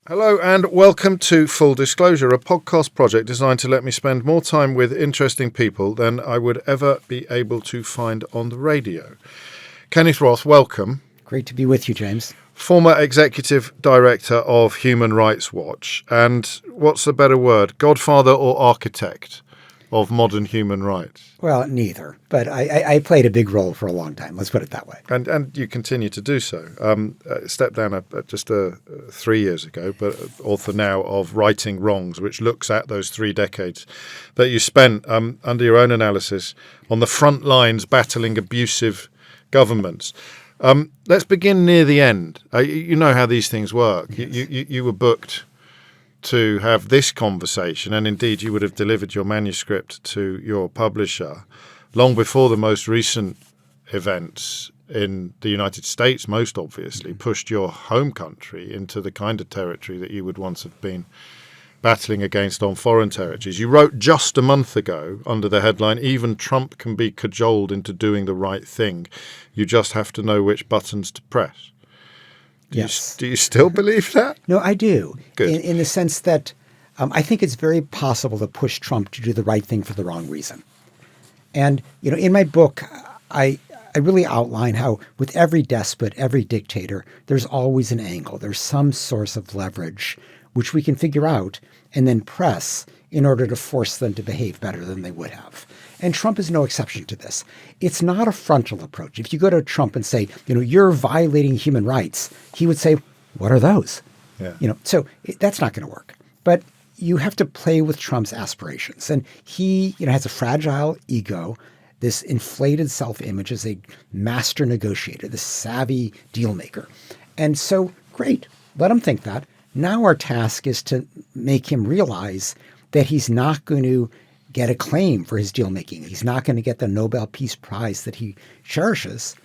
Hello and welcome to Full Disclosure, a podcast project designed to let me spend more time with interesting people than I would ever be able to find on the radio. Kenneth Roth, welcome. Great to be with you, James. Former Executive Director of Human Rights Watch, and what's the better word, godfather or architect of modern human rights? Well, neither, but I played a big role for a long time. Let's put it that way. And you continue to do so. Stepped down just 3 years ago, but author now of Righting Wrongs, which looks at those 3 decades that you spent under your own analysis on the front lines battling abusive governments. Let's begin near the end. You know how these things work. Yes. You were booked to have this conversation, and indeed you would have delivered your manuscript to your publisher long before the most recent events in the United States, most obviously, pushed your home country into the kind of territory that you would once have been battling against on foreign territories. You wrote just a month ago under the headline, "Even Trump can be cajoled into doing the right thing. You just have to know which buttons to press." Yes. Do you still believe that? No, I do. Good. In the sense that I think it's very possible to push Trump to do the right thing for the wrong reason. And, in my book, I really outline how with every despot, every dictator, there's always an angle. There's some source of leverage which we can figure out and then press in order to force them to behave better than they would have. And Trump is no exception to this. It's not a frontal approach. If you go to Trump and say, you're violating human rights, he would say, what are those? Yeah. So that's not going to work. But you have to play with Trump's aspirations. And he, has a fragile ego, this inflated self-image as a master negotiator, this savvy deal maker. And so, great, let him think that. Now our task is to make him realize that he's not going to get acclaim for his deal making. He's not going to get the Nobel Peace Prize that he cherishes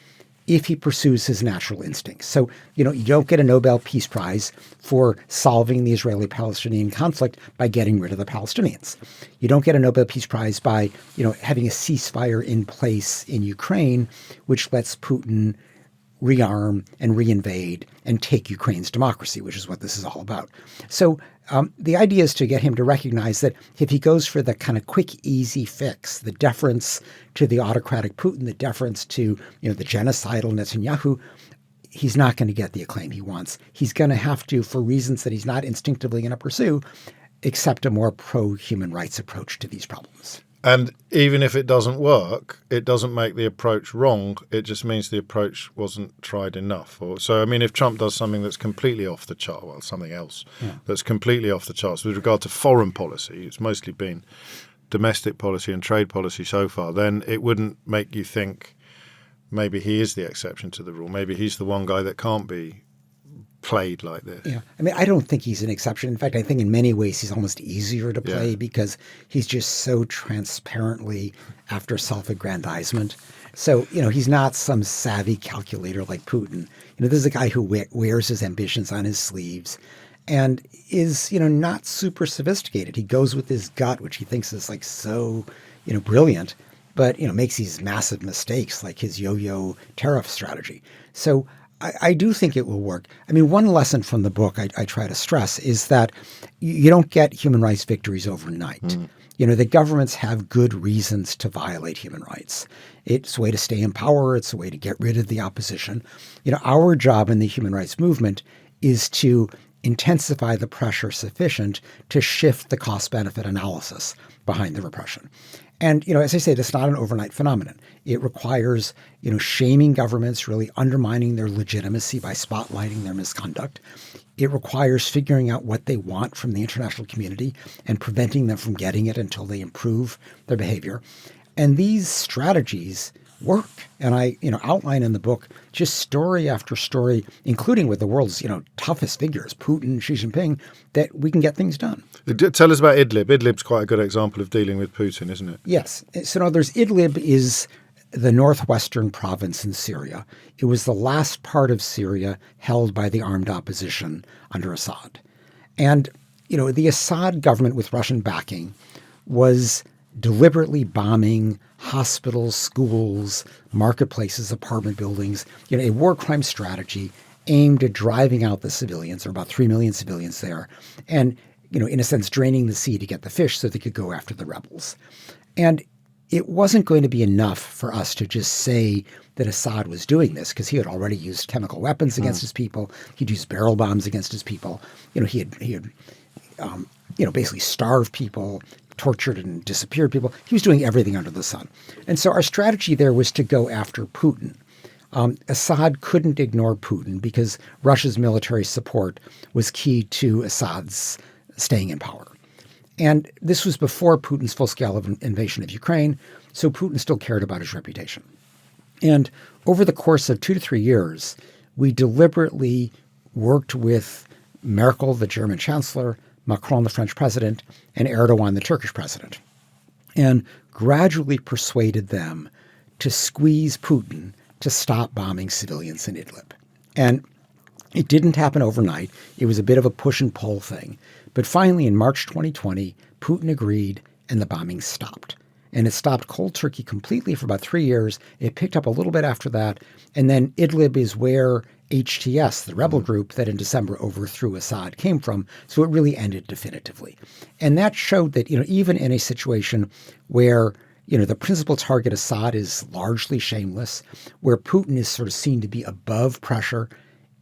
if he pursues his natural instincts. So, you don't get a Nobel Peace Prize for solving the Israeli-Palestinian conflict by getting rid of the Palestinians. You don't get a Nobel Peace Prize by, having a ceasefire in place in Ukraine, which lets Putin rearm and reinvade and take Ukraine's democracy, which is what this is all about. So the idea is to get him to recognize that if he goes for the kind of quick, easy fix, the deference to the autocratic Putin, the deference to the genocidal Netanyahu, he's not going to get the acclaim he wants. He's going to have to, for reasons that he's not instinctively going to pursue, accept a more pro-human rights approach to these problems. And even if it doesn't work, it doesn't make the approach wrong. It just means the approach wasn't tried enough. If Trump does something that's completely off the chart, something else that's completely off the charts with regard to foreign policy, it's mostly been domestic policy and trade policy so far, then it wouldn't make you think maybe he is the exception to the rule. Maybe he's the one guy that can't be played like this. Yeah. I don't think he's an exception. In fact, I think in many ways he's almost easier to play because he's just so transparently after self-aggrandizement. So, he's not some savvy calculator like Putin. This is a guy who wears his ambitions on his sleeves and is, not super sophisticated. He goes with his gut, which he thinks is so, brilliant, but, makes these massive mistakes like his yo-yo tariff strategy. So I do think it will work. One lesson from the book I try to stress is that you don't get human rights victories overnight. The governments have good reasons to violate human rights. It's a way to stay in power. It's a way to get rid of the opposition. Our job in the human rights movement is to intensify the pressure sufficient to shift the cost-benefit analysis behind the repression. And, as I say, that's not an overnight phenomenon. It requires, shaming governments, really undermining their legitimacy by spotlighting their misconduct. It requires figuring out what they want from the international community and preventing them from getting it until they improve their behavior. And these strategies work. And I, outline in the book just story after story, including with the world's, toughest figures, Putin, Xi Jinping, that we can get things done. Tell us about Idlib. Idlib's quite a good example of dealing with Putin, isn't it? Yes. So Idlib is the northwestern province in Syria. It was the last part of Syria held by the armed opposition under Assad. And, the Assad government with Russian backing was deliberately bombing hospitals, schools, marketplaces, apartment buildings, a war crime strategy aimed at driving out the civilians. There were about 3 million civilians there. And, in a sense, draining the sea to get the fish so they could go after the rebels. And it wasn't going to be enough for us to just say that Assad was doing this, because he had already used chemical weapons against his people. He'd used barrel bombs against his people. He had basically starved people, tortured and disappeared people. He was doing everything under the sun. And so our strategy there was to go after Putin. Assad couldn't ignore Putin because Russia's military support was key to Assad's staying in power. And this was before Putin's full-scale invasion of Ukraine, so Putin still cared about his reputation. And over the course of 2 to 3 years, we deliberately worked with Merkel, the German chancellor, Macron, the French president, and Erdogan, the Turkish president, and gradually persuaded them to squeeze Putin to stop bombing civilians in Idlib. And it didn't happen overnight. It was a bit of a push and pull thing. But finally, in March 2020, Putin agreed and the bombing stopped. And it stopped cold turkey completely for about 3 years. It picked up a little bit after that. And then Idlib is where HTS, the rebel group that in December overthrew Assad, came from. So it really ended definitively. And that showed that, even in a situation where, the principal target Assad is largely shameless, where Putin is sort of seen to be above pressure,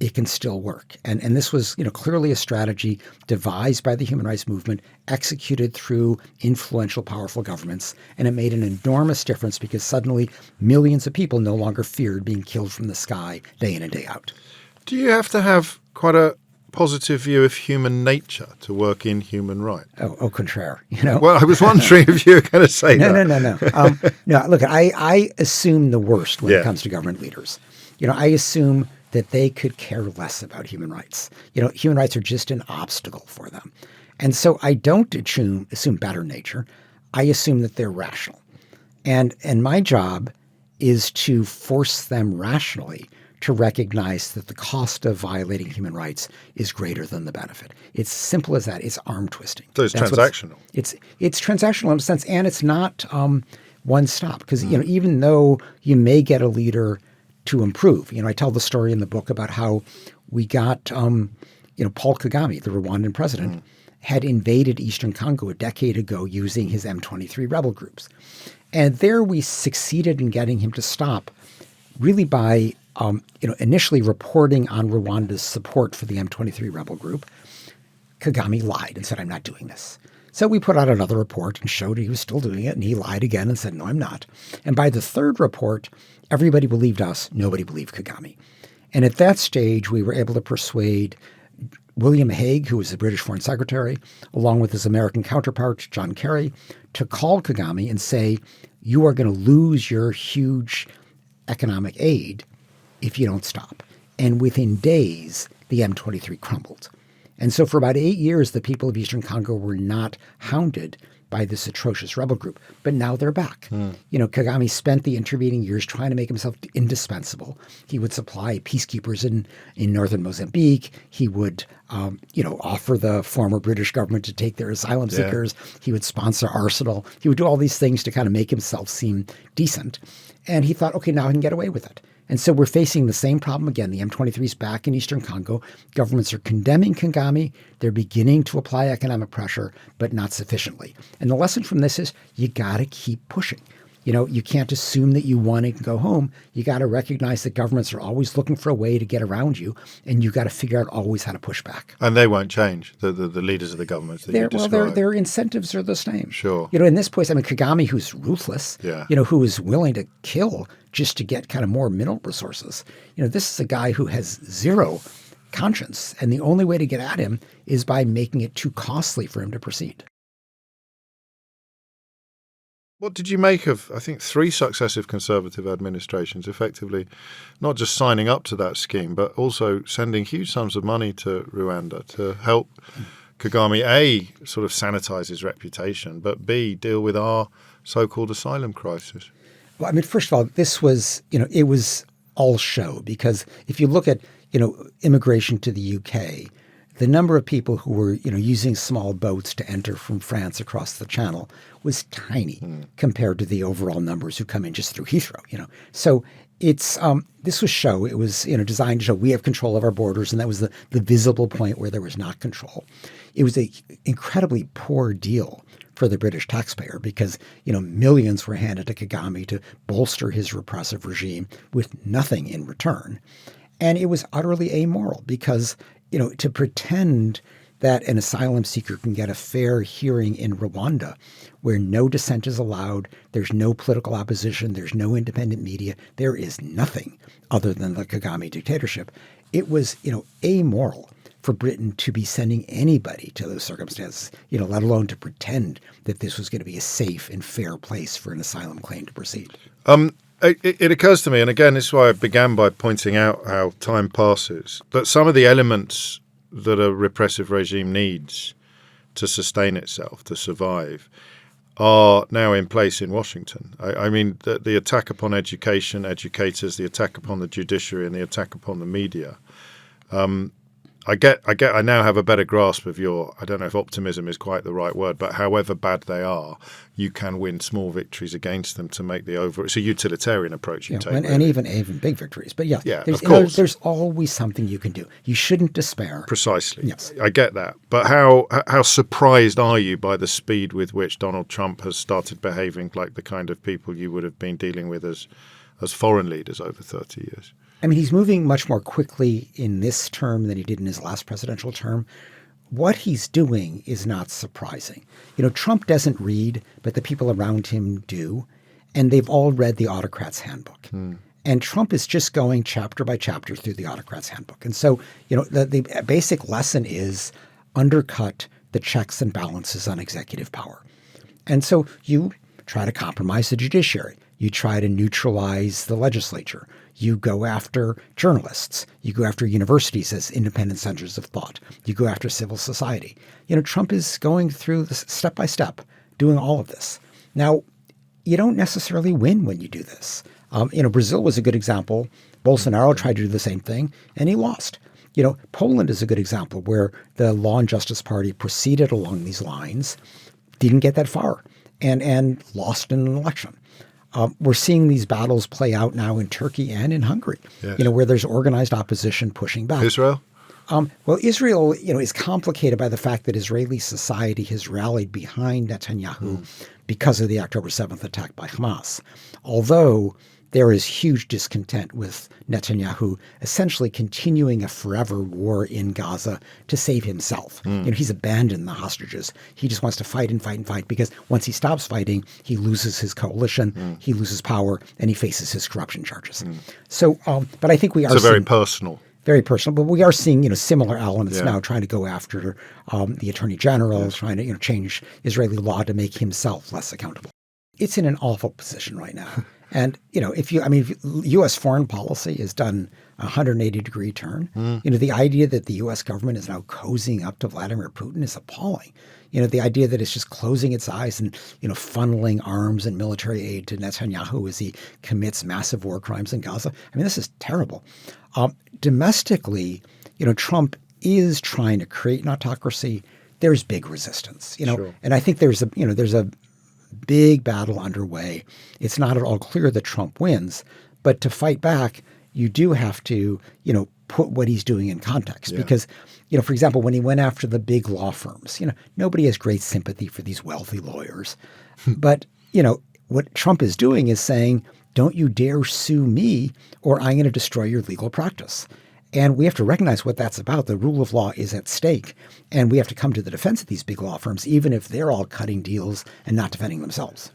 it can still work. And this was, clearly a strategy devised by the human rights movement, executed through influential, powerful governments. And it made an enormous difference because suddenly millions of people no longer feared being killed from the sky day in and day out. Do you have to have quite a positive view of human nature to work in human rights? Au contraire, Well, I was wondering if you were going to say that. No. No, look, I assume the worst when it comes to government leaders. I assume that they could care less about human rights. Human rights are just an obstacle for them. And so I don't assume better nature. I assume that they're rational. And my job is to force them rationally to recognize that the cost of violating human rights is greater than the benefit. It's simple as that. It's arm twisting. So it's transactional. It's transactional in a sense, and it's not one stop. Because even though you may get a leader to improve, I tell the story in the book about how we got Paul Kagame, the Rwandan president, had invaded Eastern Congo a decade ago using his M23 rebel groups, and there we succeeded in getting him to stop, really by initially reporting on Rwanda's support for the M23 rebel group. Kagame lied and said, "I'm not doing this." So we put out another report and showed he was still doing it, and he lied again and said, "No, I'm not." And by the third report, everybody believed us. Nobody believed Kagame. And at that stage, we were able to persuade William Hague, who was the British Foreign Secretary, along with his American counterpart, John Kerry, to call Kagame and say, "You are going to lose your huge economic aid if you don't stop." And within days, the M23 crumbled. And so for about 8 years, the people of Eastern Congo were not hounded by this atrocious rebel group. But now they're back. Kagame spent the intervening years trying to make himself indispensable. He would supply peacekeepers in northern Mozambique. He would, offer the former British government to take their asylum seekers. He would sponsor Arsenal. He would do all these things to kind of make himself seem decent. And he thought, okay, now I can get away with it. And so we're facing the same problem again. The M23 is back in Eastern Congo. Governments are condemning Kagame. They're beginning to apply economic pressure, but not sufficiently. And the lesson from this is you got to keep pushing. You can't assume that you won and can go home. You got to recognize that governments are always looking for a way to get around you, and you got to figure out always how to push back. And they won't change, the leaders of the governments that you describe. Well, their incentives are the same. Sure. In this place, Kagame, who's ruthless, who is willing to kill just to get kind of more mineral resources. This is a guy who has zero conscience, and the only way to get at him is by making it too costly for him to proceed. What did you make of, I think, 3 successive Conservative administrations effectively not just signing up to that scheme, but also sending huge sums of money to Rwanda to help Kagame, A, sort of sanitize his reputation, but B, deal with our so-called asylum crisis? Well, first of all, this was, it was all show, because if you look at, immigration to the UK, the number of people who were, using small boats to enter from France across the Channel was tiny compared to the overall numbers who come in just through Heathrow, So It's this was show. It was designed to show we have control of our borders, and that was the visible point where there was not control. It was a incredibly poor deal for the British taxpayer because millions were handed to Kagame to bolster his repressive regime with nothing in return, and it was utterly amoral because to pretend that an asylum seeker can get a fair hearing in Rwanda where no dissent is allowed, there's no political opposition, there's no independent media, there is nothing other than the Kagame dictatorship. It was, amoral for Britain to be sending anybody to those circumstances, let alone to pretend that this was going to be a safe and fair place for an asylum claim to proceed. It occurs to me, and again, this is why I began by pointing out how time passes, that some of the elements that a repressive regime needs to sustain itself, to survive, are now in place in Washington. I mean, the attack upon education, educators, the attack upon the judiciary, and the attack upon the media. I now have a better grasp of I don't know if optimism is quite the right word, but however bad they are, you can win small victories against them to make it's a utilitarian approach you take. And even big victories. But of course. There's always something you can do. You shouldn't despair. Precisely. Yes. I get that. But how surprised are you by the speed with which Donald Trump has started behaving like the kind of people you would have been dealing with as foreign leaders over 30 years? I mean, he's moving much more quickly in this term than he did in his last presidential term. What he's doing is not surprising. Trump doesn't read, but the people around him do. And they've all read the Autocrats Handbook. And Trump is just going chapter by chapter through the Autocrats Handbook. And so, the basic lesson is undercut the checks and balances on executive power. And so you try to compromise the judiciary. You try to neutralize the legislature. You go after journalists. You go after universities as independent centers of thought. You go after civil society. Trump is going through this step by step, doing all of this. Now, you don't necessarily win when you do this. Brazil was a good example. Bolsonaro tried to do the same thing, and he lost. Poland is a good example where the Law and Justice Party proceeded along these lines, didn't get that far, and lost in an election. We're seeing these battles play out now in Turkey and in Hungary, yes. Where there's organized opposition pushing back. Israel? Well, Israel, is complicated by the fact that Israeli society has rallied behind Netanyahu because of the October 7th attack by Hamas. Although there is huge discontent with Netanyahu essentially continuing a forever war in Gaza to save himself. He's abandoned the hostages. He just wants to fight and fight and fight because once he stops fighting, he loses his coalition, he loses power, and he faces his corruption charges. So, but I think we are very personal. Very personal, but we are seeing, similar elements now trying to go after the attorney general, trying to, change Israeli law to make himself less accountable. It's in an awful position right now. And, if U.S. foreign policy has done a 180-degree turn, the idea that the U.S. government is now cozying up to Vladimir Putin is appalling. The idea that it's just closing its eyes and, funneling arms and military aid to Netanyahu as he commits massive war crimes in Gaza. This is terrible. Domestically, Trump is trying to create an autocracy. There's big resistance, Sure. And I think there's a big battle underway. It's not at all clear that Trump wins, but to fight back, you do have to, put what he's doing in context. Because, for example, when he went after the big law firms, nobody has great sympathy for these wealthy lawyers. But, what Trump is doing is saying, don't you dare sue me or I'm going to destroy your legal practice. And we have to recognize what that's about. The rule of law is at stake. And we have to come to the defense of these big law firms, even if they're all cutting deals and not defending themselves.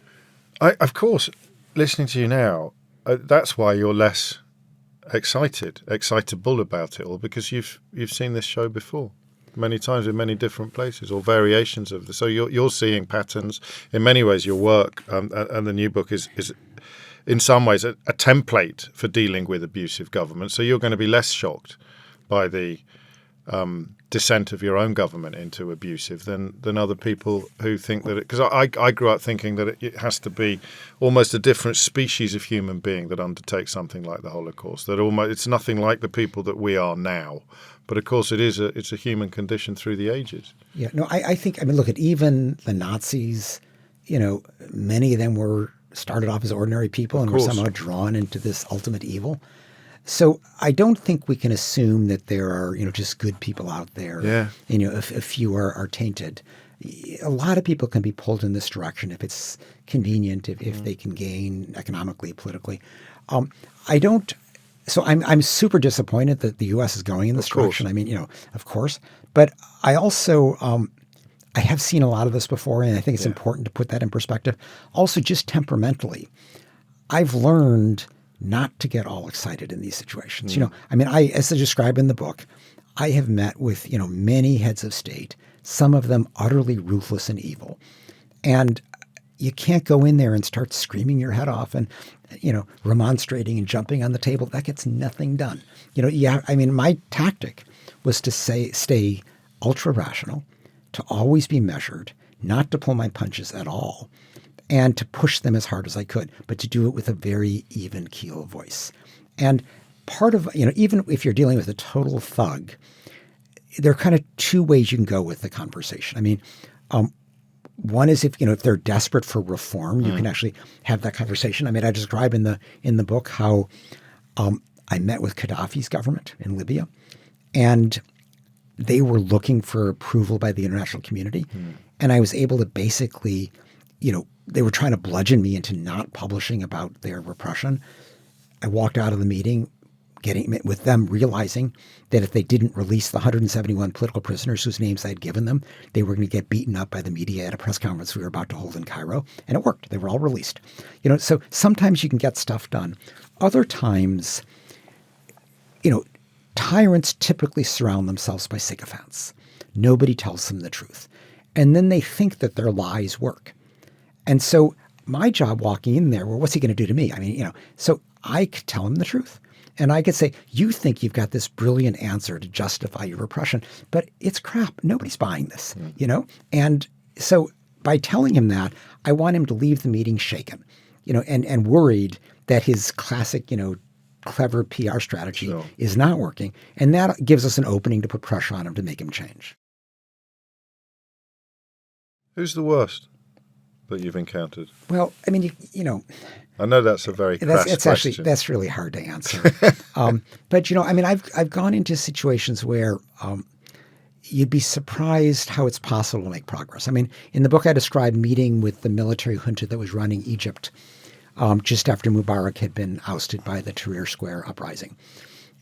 Of course, listening to you now, that's why you're less excitable about it all, because you've seen this show before many times in many different places or variations of this. So you're seeing patterns. In many ways, your work and the new book is in some ways a template for dealing with abusive government. So you're going to be less shocked by the descent of your own government into abusive than other people who think that it, because I grew up thinking that it has to be almost a different species of human being that undertakes something like the Holocaust, that almost it's nothing like the people that we are now. But of course it's a human condition through the ages. Yeah, no, I think, look at even the Nazis, many of them were started off as ordinary people and were course. somehow drawn into this ultimate evil. So I don't think we can assume that there are, just good people out there. Yeah. A few are tainted. A lot of people can be pulled in this direction if it's convenient, if they can gain economically, politically. I don't. So I'm super disappointed that the U.S. is going in this direction. I mean, of course. But I also I have seen a lot of this before, and I think it's important to put that in perspective. Also, just temperamentally, I've learned not to get all excited in these situations. As I describe in the book, I have met with, many heads of state, some of them utterly ruthless and evil. And you can't go in there and start screaming your head off and, remonstrating and jumping on the table. That gets nothing done. My tactic was to stay ultra rational, to always be measured, not to pull my punches at all, and to push them as hard as I could, but to do it with a very even keel voice. And part of, even if you're dealing with a total thug, there are kind of two ways you can go with the conversation. I mean, one is if they're desperate for reform, you can actually have that conversation. I mean, I describe in the book how I met with Gaddafi's government in Libya, and they were looking for approval by the international community. And I was able to basically, they were trying to bludgeon me into not publishing about their repression. I walked out of the meeting with them realizing that if they didn't release the 171 political prisoners whose names I had given them, they were going to get beaten up by the media at a press conference we were about to hold in Cairo. And it worked. They were all released. So sometimes you can get stuff done. Other times, tyrants typically surround themselves by sycophants. Nobody tells them the truth. And then they think that their lies work. And so my job walking in there, well, what's he going to do to me? I mean, so I could tell him the truth. And I could say, you think you've got this brilliant answer to justify your repression, but it's crap. Nobody's buying this, And so by telling him that, I want him to leave the meeting shaken, and worried that his classic, clever PR strategy is not working. And that gives us an opening to put pressure on him to make him change. Who's the worst that you've encountered? Well, I mean, I know that's a very crass question. That's really hard to answer. But I've gone into situations where you'd be surprised how it's possible to make progress. I mean, in the book I described meeting with the military junta that was running Egypt just after Mubarak had been ousted by the Tahrir Square uprising.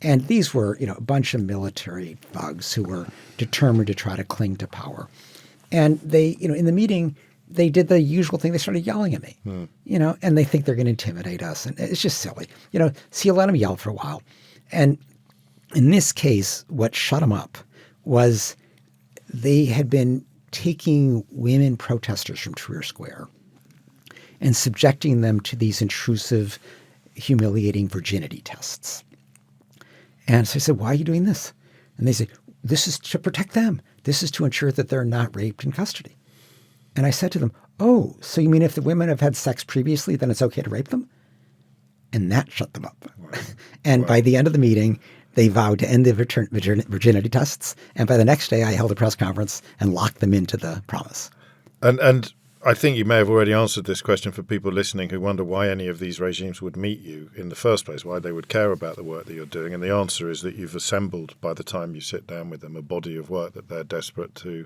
And these were, a bunch of military thugs who were determined to try to cling to power. And they, in the meeting, they did the usual thing. They started yelling at me, and they think they're going to intimidate us. And it's just silly, so you let them yell for a while. And in this case, what shut them up was they had been taking women protesters from Tahrir Square and subjecting them to these intrusive, humiliating virginity tests. And so I said, why are you doing this? And they said, this is to protect them. This is to ensure that they're not raped in custody. And I said to them, oh, so you mean if the women have had sex previously, then it's okay to rape them? And that shut them up. Wow. And by the end of the meeting, they vowed to end the virginity tests. And by the next day, I held a press conference and locked them into the promise. And I think you may have already answered this question for people listening who wonder why any of these regimes would meet you in the first place, why they would care about the work that you're doing. And the answer is that you've assembled, by the time you sit down with them, a body of work that they're desperate to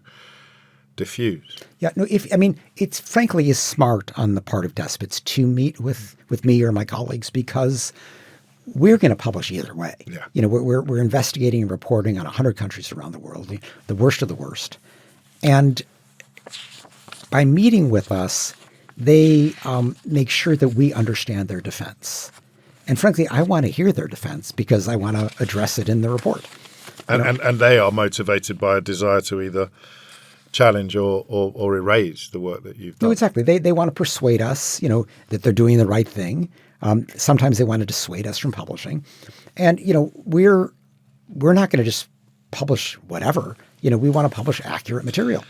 diffuse. Yeah, no, it's frankly is smart on the part of despots to meet with me or my colleagues because we're going to publish either way. Yeah. We're investigating and reporting on 100 countries around the world, the worst of the worst. And by meeting with us, they make sure that we understand their defense. And frankly, I want to hear their defense because I want to address it in the report. And they are motivated by a desire to either challenge or erase the work that you've done. No, exactly. They want to persuade us, that they're doing the right thing. Sometimes they want to dissuade us from publishing. And, we're not going to just publish whatever. We want to publish accurate material.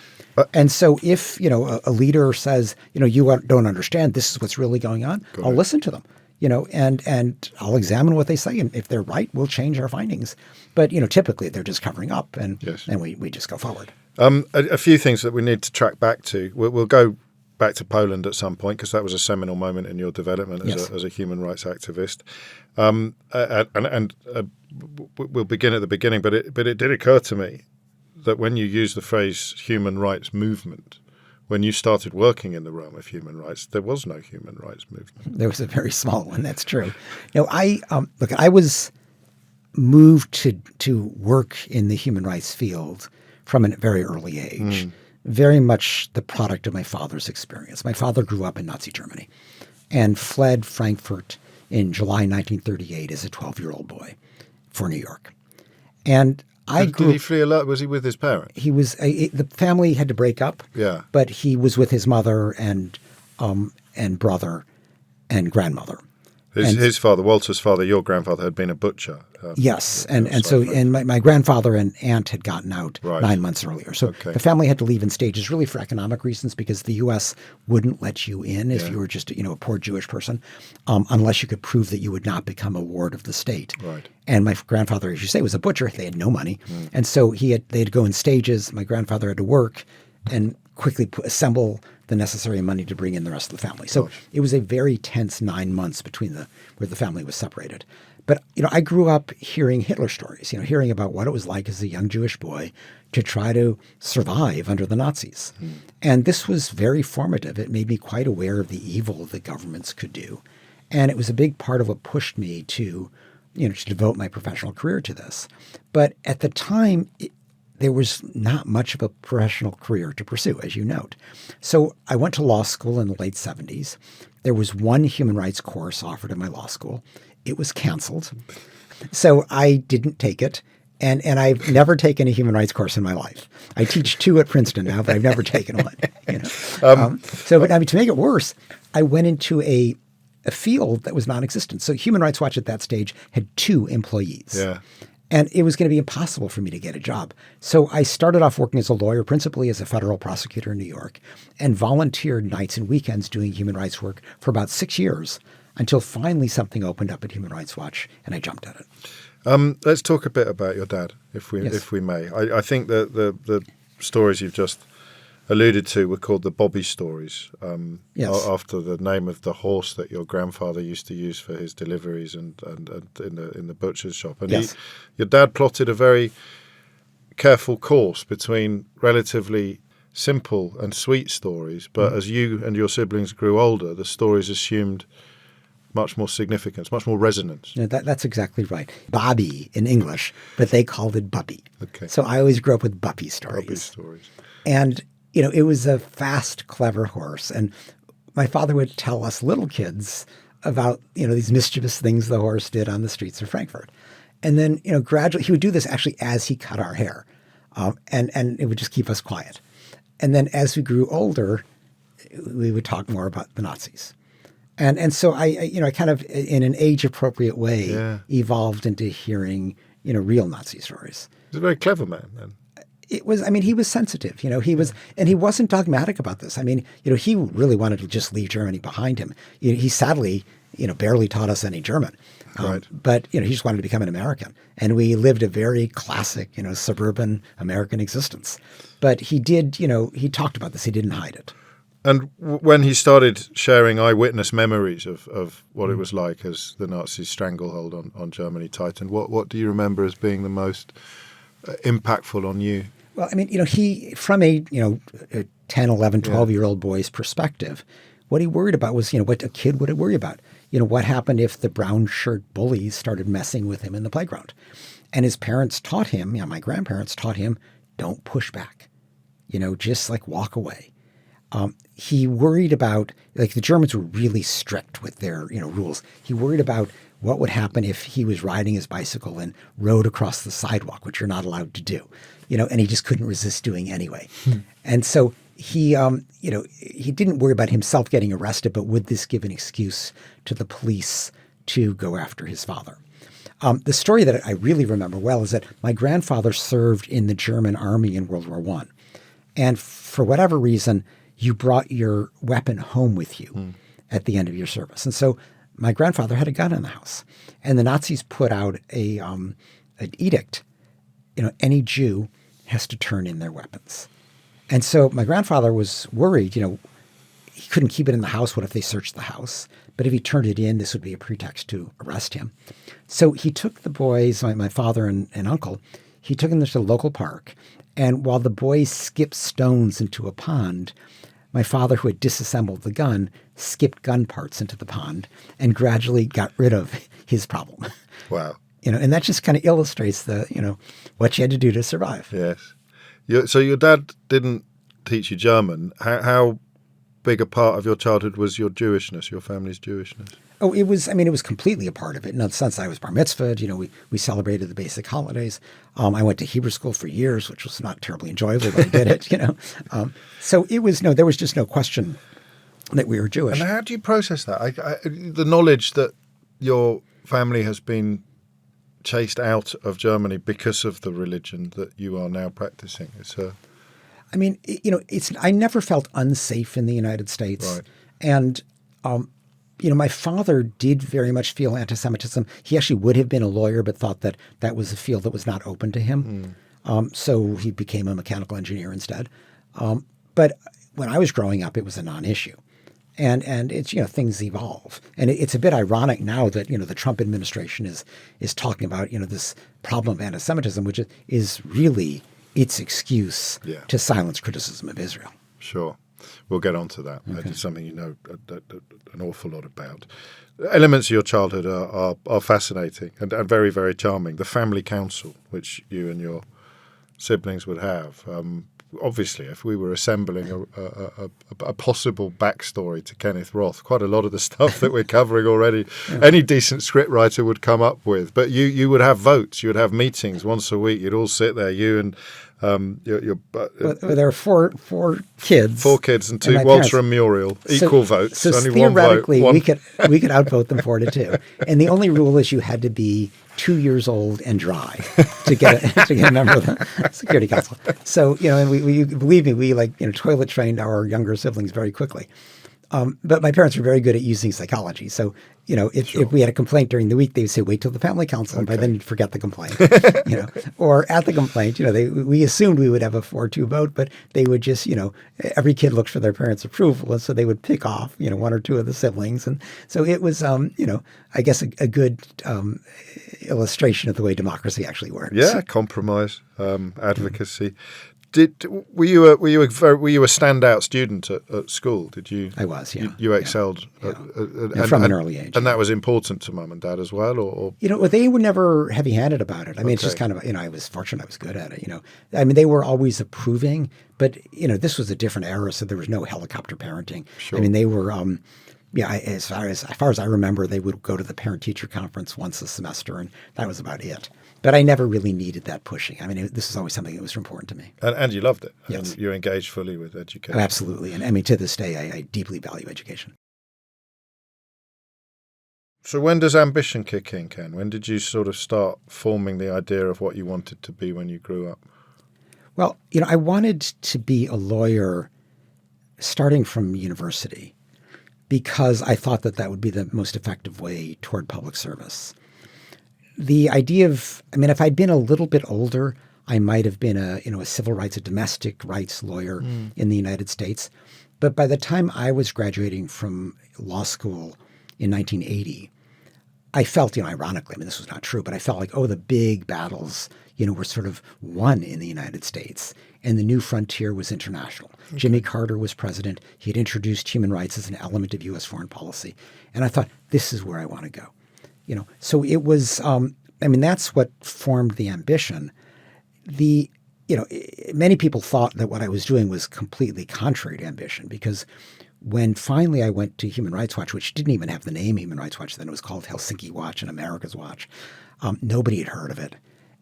And so if, a leader says, you don't understand, this is what's really going on, I'll listen to them, and I'll examine what they say. And if they're right, we'll change our findings. But, typically they're just covering up and we just go forward. A few things that we need to track back to. We'll go back to Poland at some point, because that was a seminal moment in your development as a human rights activist. We'll begin at the beginning, but it did occur to me that when you use the phrase human rights movement, when you started working in the realm of human rights, there was no human rights movement. There was a very small one. That's true. I was moved to work in the human rights field from a very early age. Very much the product of my father's experience. My father grew up in Nazi Germany and fled Frankfurt in July 1938 as a 12-year-old boy for New York. And Did he flee alone? Was he with his parents? He was. The family had to break up. Yeah. But he was with his mother and brother and grandmother. His father, Walter's father, your grandfather, had been a butcher. Yes, and my grandfather and aunt had gotten out 9 months earlier. So the family had to leave in stages, really for economic reasons, because the U.S. wouldn't let you in if you were just a poor Jewish person, unless you could prove that you would not become a ward of the state. Right. And my grandfather, as you say, was a butcher. They had no money, and so they had to go in stages. My grandfather had to work and quickly assemble the necessary money to bring in the rest of the family. So it was a very tense 9 months between where the family was separated. But I grew up hearing Hitler stories, hearing about what it was like as a young Jewish boy to try to survive under the Nazis. And this was very formative. It made me quite aware of the evil that governments could do. And it was a big part of what pushed me to devote my professional career to this. But at the time, there was not much of a professional career to pursue, as you note. So I went to law school in the late 70s. There was one human rights course offered in my law school. It was canceled. So I didn't take it. And I've never taken a human rights course in my life. I teach 2 at Princeton now, but I've never taken one. To make it worse, I went into a field that was non-existent. So Human Rights Watch at that stage had 2 employees. Yeah. And it was going to be impossible for me to get a job. So I started off working as a lawyer, principally as a federal prosecutor in New York, and volunteered nights and weekends doing human rights work for about 6 years until finally something opened up at Human Rights Watch and I jumped at it. Let's talk a bit about your dad, if we may. I think that the stories you've just alluded to were called the Buppy stories, after the name of the horse that your grandfather used to use for his deliveries and in the butcher's shop. And your dad plotted a very careful course between relatively simple and sweet stories, but as you and your siblings grew older, the stories assumed much more significance, much more resonance. That's exactly right. Bobby in English, but they called it Buppy. Okay. So I always grew up with Buppy stories. Buppy stories. And it was a fast, clever horse. And my father would tell us little kids about, these mischievous things the horse did on the streets of Frankfurt. And then, gradually, he would do this actually as he cut our hair. And it would just keep us quiet. And then as we grew older, we would talk more about the Nazis. And so I kind of, in an age-appropriate way, evolved into hearing, real Nazi stories. He's a very clever man, then. He was sensitive, and he wasn't dogmatic about this. He really wanted to just leave Germany behind him. He sadly, barely taught us any German. Right. But, he just wanted to become an American. And we lived a very classic, suburban American existence. But he did, he talked about this. He didn't hide it. And when he started sharing eyewitness memories of what it was like as the Nazis' stranglehold on Germany tightened, what do you remember as being the most impactful on you? Well, he, from a 10, 11, 12-year-old boy's perspective, what he worried about was, what a kid would worry about. What happened if the brown shirt bullies started messing with him in the playground? And his parents taught him, my grandparents taught him, don't push back, just walk away. He worried about, the Germans were really strict with their, rules. He worried about what would happen if he was riding his bicycle and rode across the sidewalk, which you're not allowed to do, and he just couldn't resist doing anyway. And so he didn't worry about himself getting arrested, but would this give an excuse to the police to go after his father? The story that I really remember well is that my grandfather served in the German army in World War I. And for whatever reason, you brought your weapon home with you at the end of your service. And so my grandfather had a gun in the house. And the Nazis put out an edict, any Jew has to turn in their weapons. And so my grandfather was worried, he couldn't keep it in the house. What if they searched the house? But if he turned it in, this would be a pretext to arrest him. So he took the boys, my father and uncle, he took them to the local park. And while the boys skipped stones into a pond, my father, who had disassembled the gun, skipped gun parts into the pond and gradually got rid of his problem. Wow. And that just kind of illustrates what you had to do to survive. Yes. So your dad didn't teach you German. How big a part of your childhood was your Jewishness, your family's Jewishness? Oh, it was completely a part of it. In the sense I was bar mitzvahed, we celebrated the basic holidays. I went to Hebrew school for years, which was not terribly enjoyable, but I did it, So it was, there was just no question that we were Jewish. And how do you process that? The knowledge that your family has been chased out of Germany because of the religion that you are now practicing. I never felt unsafe in the United States. Right. And, my father did very much feel anti-Semitism. He actually would have been a lawyer, but thought that that was a field that was not open to him. So he became a mechanical engineer instead. But when I was growing up, it was a non-issue. And it's, things evolve. And it's a bit ironic now that, the Trump administration is talking about, this problem of anti-Semitism, which is really its excuse to silence criticism of Israel. Sure. We'll get on to that. Okay. It's something you know an awful lot about. Elements of your childhood are fascinating and very, very charming. The family council, which you and your siblings would have. Obviously, if we were assembling a possible backstory to Kenneth Roth, quite a lot of the stuff that we're covering already, any decent scriptwriter would come up with. But you would have votes, you would have meetings once a week. You'd all sit there, you and there are four kids. 4 kids and 2, Walter and Muriel, equal votes. So only theoretically, one vote. we could outvote them 4-2. And the only rule is you had to be 2 years old and dry to get a member of the Security Council. So and we believe me, we toilet trained our younger siblings very quickly. But my parents were very good at using psychology. So, if we had a complaint during the week, they would say, wait till the family council. And by then you'd forget the complaint, or at the complaint, we assumed we would have a 4-2 vote, but they would just, every kid looked for their parents' approval. And so they would pick off, 1 or 2 of the siblings. And so it was, I guess a good illustration of the way democracy actually works. Yeah. Compromise, advocacy. Were you a standout student at school? Did you? I was, yeah. You excelled from an early age, and that was important to mum and dad as well, or they were never heavy-handed about it. I mean, It's just kind of I was fortunate. I was good at it. They were always approving, but this was a different era, so there was no helicopter parenting. Sure. They were. As far as I remember, they would go to the parent-teacher conference once a semester, and that was about it. But I never really needed that pushing. This is always something that was important to me. And you loved it. Yes. And you engaged fully with education. Oh, absolutely. And to this day, I deeply value education. So when does ambition kick in, Ken? When did you sort of start forming the idea of what you wanted to be when you grew up? Well, I wanted to be a lawyer starting from university because I thought that would be the most effective way toward public service. The idea of, if I'd been a little bit older, I might have been a civil rights, a domestic rights lawyer in the United States. But by the time I was graduating from law school in 1980, I felt, ironically, this was not true, but I felt like, the big battles, were sort of won in the United States. And the new frontier was international. Okay. Jimmy Carter was president. He had introduced human rights as an element of U.S. foreign policy. And I thought, this is where I want to go. So it was, that's what formed the ambition. Many people thought that what I was doing was completely contrary to ambition because when finally I went to Human Rights Watch, which didn't even have the name Human Rights Watch, then it was called Helsinki Watch and America's Watch, nobody had heard of it.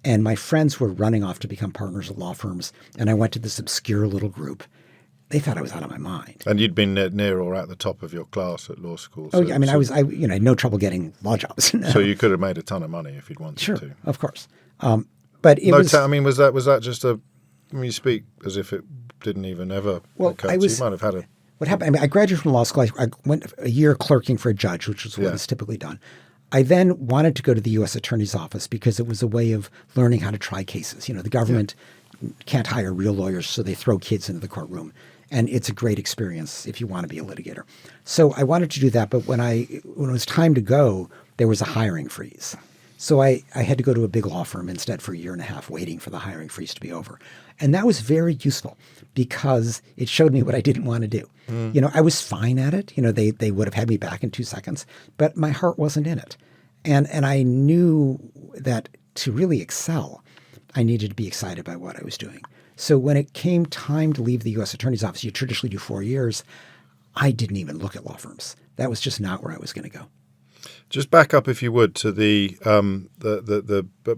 And my friends were running off to become partners at law firms, and I went to this obscure little group. They thought I was out of my mind. And you'd been near or at the top of your class at law school. So, I had no trouble getting law jobs. So you could have made a ton of money if you'd wanted to. Sure, of course. But it was. Was that just a? You speak as if it didn't even ever occur. You might have had a. What happened? I graduated from law school. I went a year clerking for a judge, which is what is typically done. I then wanted to go to the U.S. Attorney's Office because it was a way of learning how to try cases. The government can't hire real lawyers, so they throw kids into the courtroom. And it's a great experience if you want to be a litigator. So I wanted to do that, but when it was time to go, there was a hiring freeze. So I had to go to a big law firm instead for a year and a half, waiting for the hiring freeze to be over. And that was very useful because it showed me what I didn't want to do. I was fine at it. They would have had me back in 2 seconds, but my heart wasn't in it. And I knew that to really excel, I needed to be excited by what I was doing. So when it came time to leave the U.S. Attorney's Office, you traditionally do 4 years, I didn't even look at law firms. That was just not where I was going to go. Just back up, if you would, to the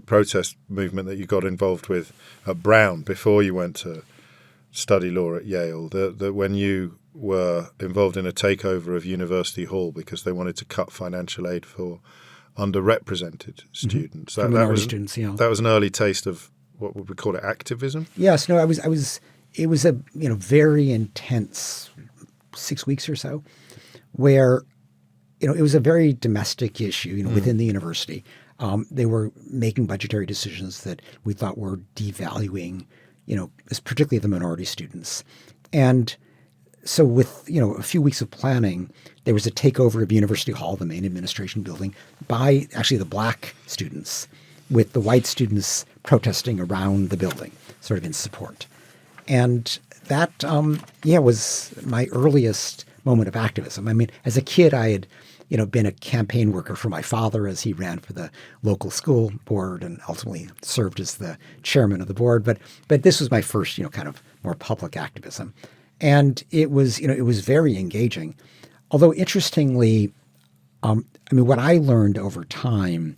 protest movement that you got involved with at Brown before you went to study law at Yale. When you were involved in a takeover of University Hall because they wanted to cut financial aid for underrepresented students. Students, yeah. That was an early taste of what would we call it, activism? Yes, no, it was a very intense 6 weeks or so where it was a very domestic issue within the university. They were making budgetary decisions that we thought were devaluing particularly the minority students. And so with a few weeks of planning, there was a takeover of University Hall, the main administration building, by actually the black students, with the white students protesting around the building, sort of in support. And that, was my earliest moment of activism. I mean, as a kid, I had, been a campaign worker for my father as he ran for the local school board and ultimately served as the chairman of the board. But this was my first, kind of more public activism. And it was very engaging. Although interestingly, what I learned over time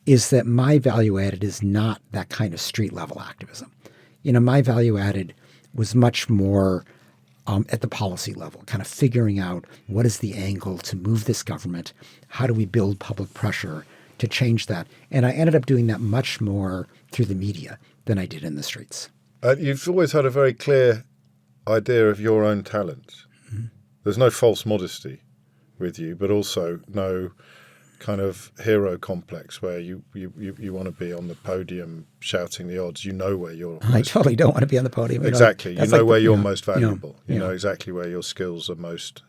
is that my value added is not that kind of street level activism. My value added was much more at the policy level, kind of figuring out what is the angle to move this government, how do we build public pressure to change that. And I ended up doing that much more through the media than I did in the streets. You've always had a very clear idea of your own talents. Mm-hmm. There's no false modesty with you, but also no kind of hero complex where you want to be on the podium shouting the odds. You know where you're. I totally don't want to be on the podium. Exactly. You know where you're most valuable. You know exactly where your skills are most.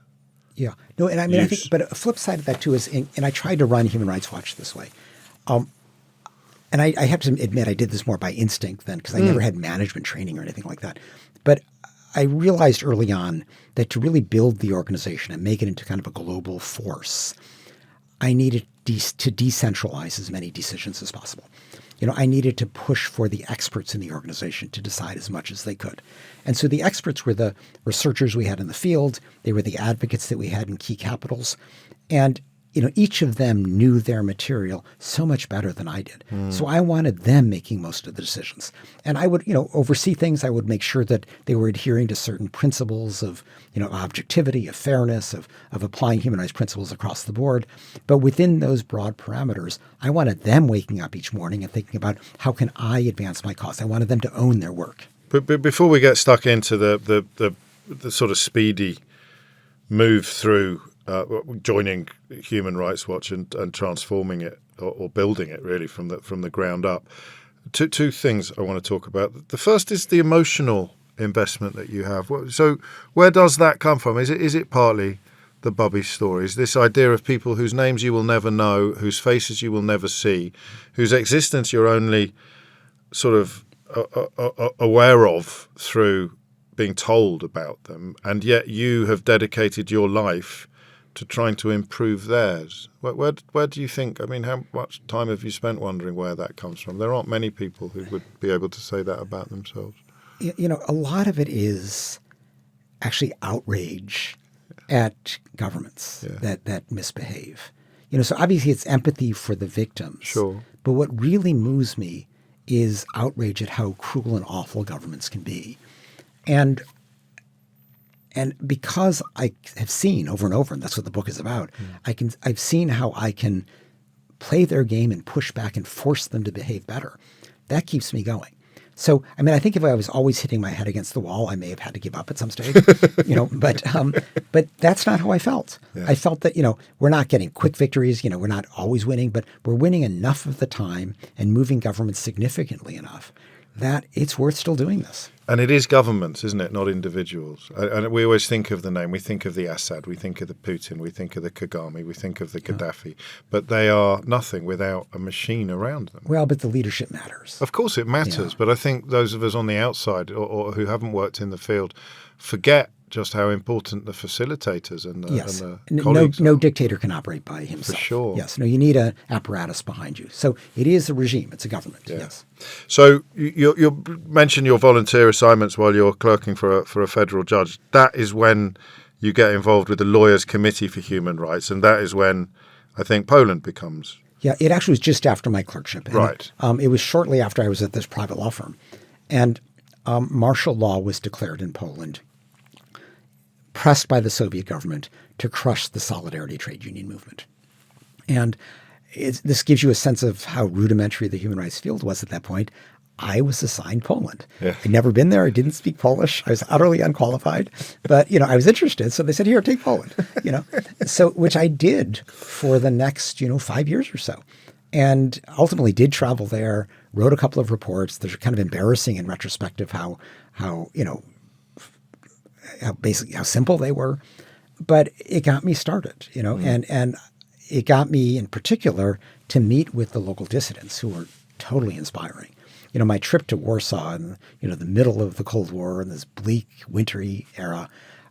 Yeah. No, and I think, but a flip side of that too is, and I tried to run Human Rights Watch this way. And I have to admit, I did this more by instinct than because I never had management training or anything like that. But I realized early on that to really build the organization and make it into kind of a global force, I needed to decentralize as many decisions as possible. I needed to push for the experts in the organization to decide as much as they could. And so the experts were the researchers we had in the field. They were the advocates that we had in key capitals. And each of them knew their material so much better than I did. So I wanted them making most of the decisions. And I would, oversee things. I would make sure that they were adhering to certain principles of, objectivity, of fairness, of applying human rights principles across the board. But within those broad parameters, I wanted them waking up each morning and thinking about how can I advance my cause. I wanted them to own their work. But before we get stuck into the sort of speedy move through joining Human Rights Watch and transforming it or building it really from the ground up. Two things I want to talk about. The first is the emotional investment that you have. So where does that come from? Is it partly the Buppy stories, this idea of people whose names you will never know, whose faces you will never see, whose existence you're only sort of aware of through being told about them, and yet you have dedicated your life to trying to improve theirs? Where do you think, how much time have you spent wondering where that comes from? There aren't many people who would be able to say that about themselves. A lot of it is actually outrage at governments that misbehave. So obviously it's empathy for the victims. Sure. But what really moves me is outrage at how cruel and awful governments can be. And because I have seen over and over, and that's what the book is about, I've seen how I can play their game and push back and force them to behave better. That keeps me going. So, I think if I was always hitting my head against the wall, I may have had to give up at some stage, but that's not how I felt. Yeah. I felt that, we're not getting quick victories, we're not always winning, but we're winning enough of the time and moving governments significantly enough that it's worth still doing this. And it is governments, isn't it, not individuals? And we always think of the name. We think of the Assad, we think of the Putin, we think of the Kagame, we think of the Gaddafi. But they are nothing without a machine around them. Well, but the leadership matters. Of course it matters, but I think those of us on the outside or who haven't worked in the field forget just how important the facilitators and the colleagues no dictator can operate by himself. For sure. Yes. No, you need an apparatus behind you. So it is a regime. It's a government. Yeah. Yes. So you mentioned your volunteer assignments while you're clerking for a federal judge. That is when you get involved with the Lawyers' Committee for Human Rights, and that is when I think Poland becomes. Yeah, it actually was just after my clerkship. And right. It was shortly after I was at this private law firm. And martial law was declared in Poland, pressed by the Soviet government to crush the solidarity trade union movement. And this gives you a sense of how rudimentary the human rights field was at that point. I was assigned Poland. Yeah. I'd never been there. I didn't speak Polish. I was utterly unqualified. But, I was interested. So they said, here, take Poland, So, which I did for the next, 5 years or so. And ultimately did travel there, wrote a couple of reports. They're kind of embarrassing in retrospective how how simple they were, but it got me started, and it got me in particular to meet with the local dissidents who were totally inspiring. My trip to Warsaw in the middle of the Cold War in this bleak, wintry era,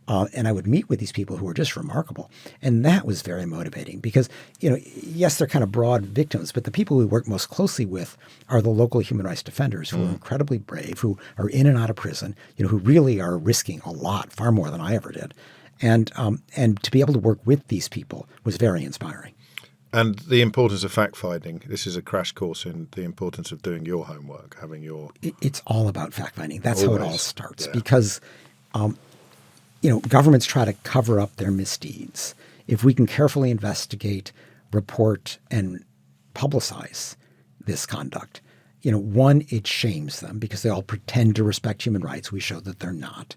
and I would meet with these people who were just remarkable, and that was very motivating because yes, they're kind of broad victims, but the people we work most closely with are the local human rights defenders who are incredibly brave, who are in and out of prison, who really are risking a lot, far more than I ever did, and to be able to work with these people was very inspiring. And the importance of fact-finding. This is a crash course in the importance of doing your homework, having your... It's all about fact-finding. That's Always. How it all starts. Yeah. Because, governments try to cover up their misdeeds. If we can carefully investigate, report, and publicize this conduct, one, it shames them because they all pretend to respect human rights. We show that they're not.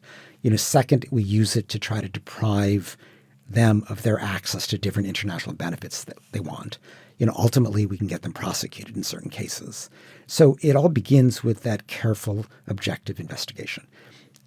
Second, we use it to try to deprive them of their access to different international benefits that they want. Ultimately, we can get them prosecuted in certain cases. So it all begins with that careful, objective investigation.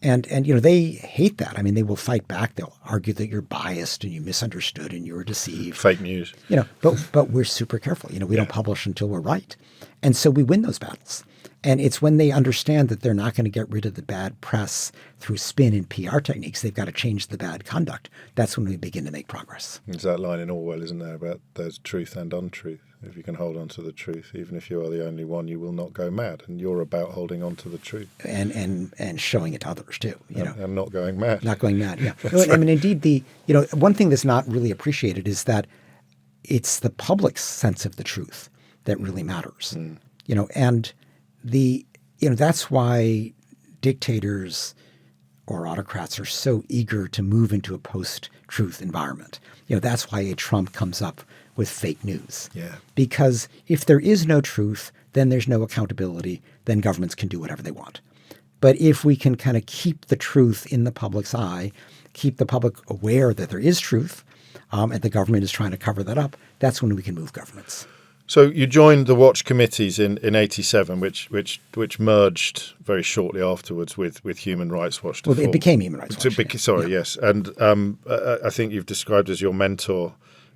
And they hate that. I mean, they will fight back. They'll argue that you're biased and you misunderstood and you were deceived. Fake news. But we're super careful. We don't publish until we're right. And so we win those battles. And it's when they understand that they're not going to get rid of the bad press through spin and PR techniques. They've got to change the bad conduct. That's when we begin to make progress. There's that line in Orwell, isn't there, about there's truth and untruth. If you can hold on to the truth, even if you are the only one, you will not go mad. And you're about holding on to the truth. And showing it to others, too. And not going mad. Not going mad, yeah. I mean, indeed, one thing that's not really appreciated is that it's the public's sense of the truth that really matters. And that's why dictators or autocrats are so eager to move into a post-truth environment. That's why a Trump comes up with fake news. Yeah. Because if there is no truth, then there's no accountability. Then governments can do whatever they want. But if we can kind of keep the truth in the public's eye, keep the public aware that there is truth, and the government is trying to cover that up, that's when we can move governments. So you joined the Watch Committees in 1987, which merged very shortly afterwards with Human Rights Watch. Well, it became Human Rights Watch. Yes. And I think you've described as your mentor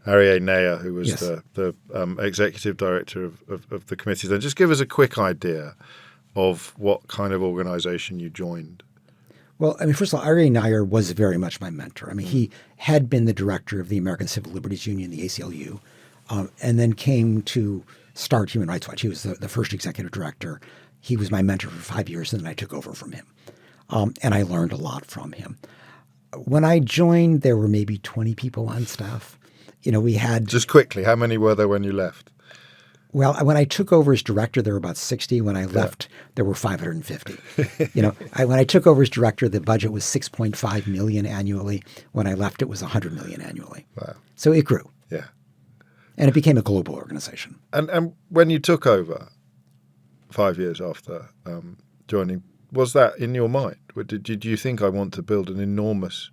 Arieh Neher, who was the executive director of the committees. Then just give us a quick idea of what kind of organization you joined. Well, I mean, first of all, Arieh Neher was very much my mentor. I mean, he had been the director of the American Civil Liberties Union, the ACLU, and then came to start Human Rights Watch. He was the first executive director. He was my mentor for 5 years, and then I took over from him. And I learned a lot from him. When I joined, there were maybe 20 people on staff. We had... Just quickly, how many were there when you left? Well, when I took over as director, there were about 60. When I left, there were 550. When I took over as director, the budget was $6.5 million annually. When I left, it was $100 million annually. Wow. So it grew. Yeah. And it became a global organization. And when you took over 5 years after joining, was that in your mind? Did you think I want to build an enormous,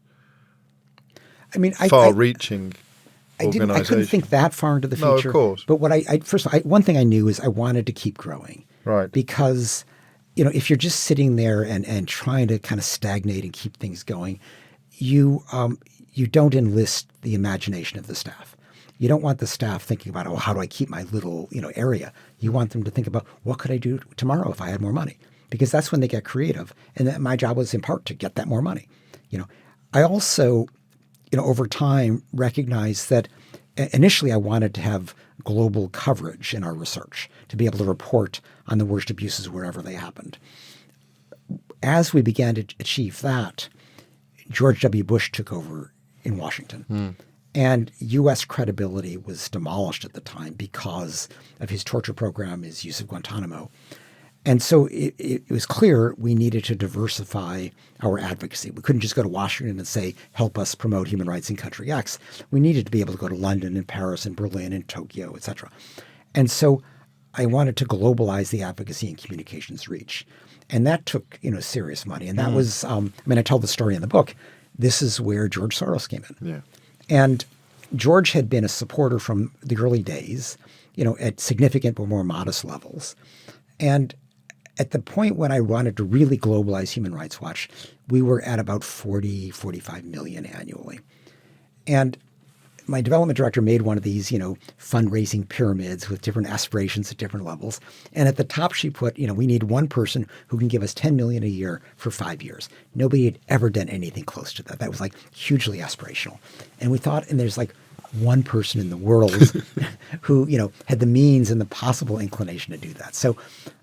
far-reaching organization? I couldn't think that far into the future. No, of course. But what one thing I knew is I wanted to keep growing. Right. Because, if you're just sitting there and trying to kind of stagnate and keep things going, you don't enlist the imagination of the staff. You don't want the staff thinking about, how do I keep my little, area? You want them to think about, what could I do tomorrow if I had more money? Because that's when they get creative. And that my job was in part to get that more money. I also, over time recognized that initially I wanted to have global coverage in our research to be able to report on the worst abuses wherever they happened. As we began to achieve that, George W. Bush took over in Washington. And U.S. credibility was demolished at the time because of his torture program, his use of Guantanamo. And so it was clear we needed to diversify our advocacy. We couldn't just go to Washington and say, help us promote human rights in country X. We needed to be able to go to London and Paris and Berlin and Tokyo, et cetera. And so I wanted to globalize the advocacy and communications reach. And that took, serious money. And that was, I tell the story in the book. This is where George Soros came in. Yeah. And George had been a supporter from the early days, at significant but more modest levels. And at the point when I wanted to really globalize Human Rights Watch, we were at about 45 million annually. And my development director made one of these, fundraising pyramids with different aspirations at different levels. And at the top, she put, we need one person who can give us 10 million a year for 5 years. Nobody had ever done anything close to that. That was hugely aspirational. And we thought, and there's one person in the world who, had the means and the possible inclination to do that. So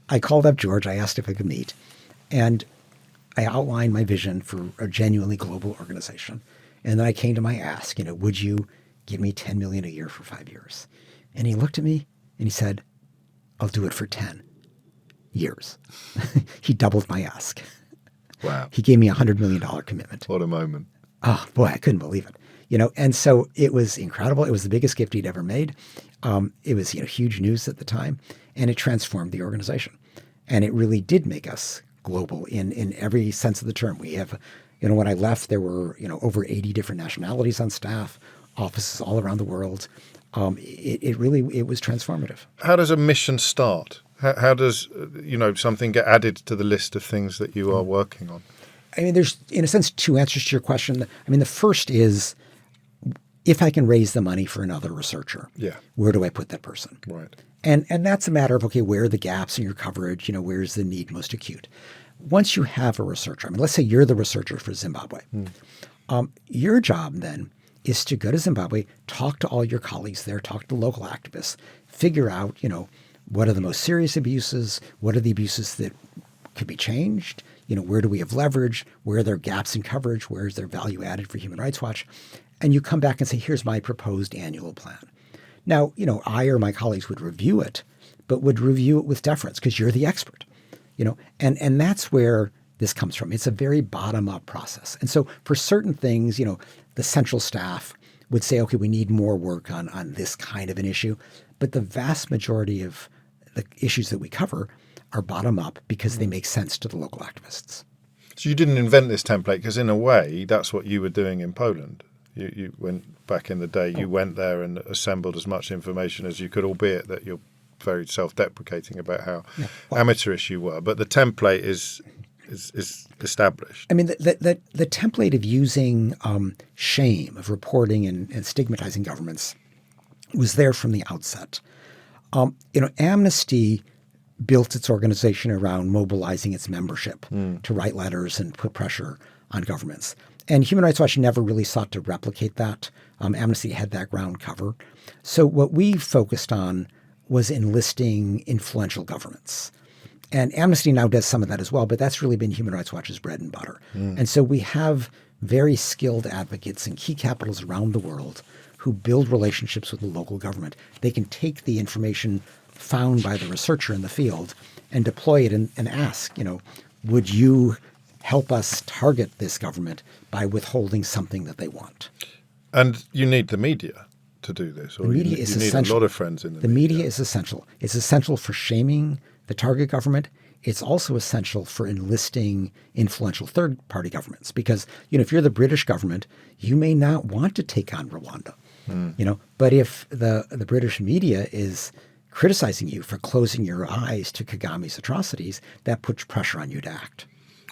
I called up George. I asked if I could meet. And I outlined my vision for a genuinely global organization. And then I came to my ask, would you give me 10 million a year for 5 years? And he looked at me and he said, I'll do it for 10 years. He doubled my ask. Wow. He gave me $100 million commitment. What a moment. Oh, boy, I couldn't believe it. And so it was incredible. It was the biggest gift he'd ever made. It was, huge news at the time, and it transformed the organization. And it really did make us global in every sense of the term. We have, when I left, there were, over 80 different nationalities on staff, offices all around the world. It was transformative. How does a mission start? How does, something get added to the list of things that you are working on? There's, in a sense, two answers to your question. The first is, if I can raise the money for another researcher, where do I put that person? Right. And that's a matter of, where are the gaps in your coverage? Where's the need most acute? Once you have a researcher, let's say you're the researcher for Zimbabwe. Your job then is to go to Zimbabwe, talk to all your colleagues there, talk to local activists, figure out, what are the most serious abuses? What are the abuses that could be changed? Where do we have leverage? Where are there gaps in coverage? Where is there value added for Human Rights Watch? And you come back and say, here's my proposed annual plan. Now, I or my colleagues would review it, but would review it with deference because you're the expert, and that's where this comes from. It's a very bottom-up process. And so for certain things, the central staff would say, okay, we need more work on this kind of an issue. But the vast majority of the issues that we cover are bottom-up because they make sense to the local activists. So you didn't invent this template because in a way, that's what you were doing in Poland. You went back in the day, you went there and assembled as much information as you could, albeit that you're very self-deprecating about how amateurish you were. But the template is established. The template of using shame, of reporting and stigmatizing governments was there from the outset. Amnesty built its organization around mobilizing its membership to write letters and put pressure on governments. And Human Rights Watch never really sought to replicate that. Amnesty had that ground covered. So what we focused on was enlisting influential governments. And Amnesty now does some of that as well, but that's really been Human Rights Watch's bread and butter. And so we have very skilled advocates in key capitals around the world who build relationships with the local government. They can take the information found by the researcher in the field and deploy it and ask, would you help us target this government by withholding something that they want? And you need the media to do this. Or the media is essential. You need a lot of friends in the media. The media is essential. It's essential for shaming the target government. It's also essential for enlisting influential third-party governments because, if you're the British government, you may not want to take on Rwanda, but if the British media is criticizing you for closing your eyes to Kagame's atrocities, that puts pressure on you to act.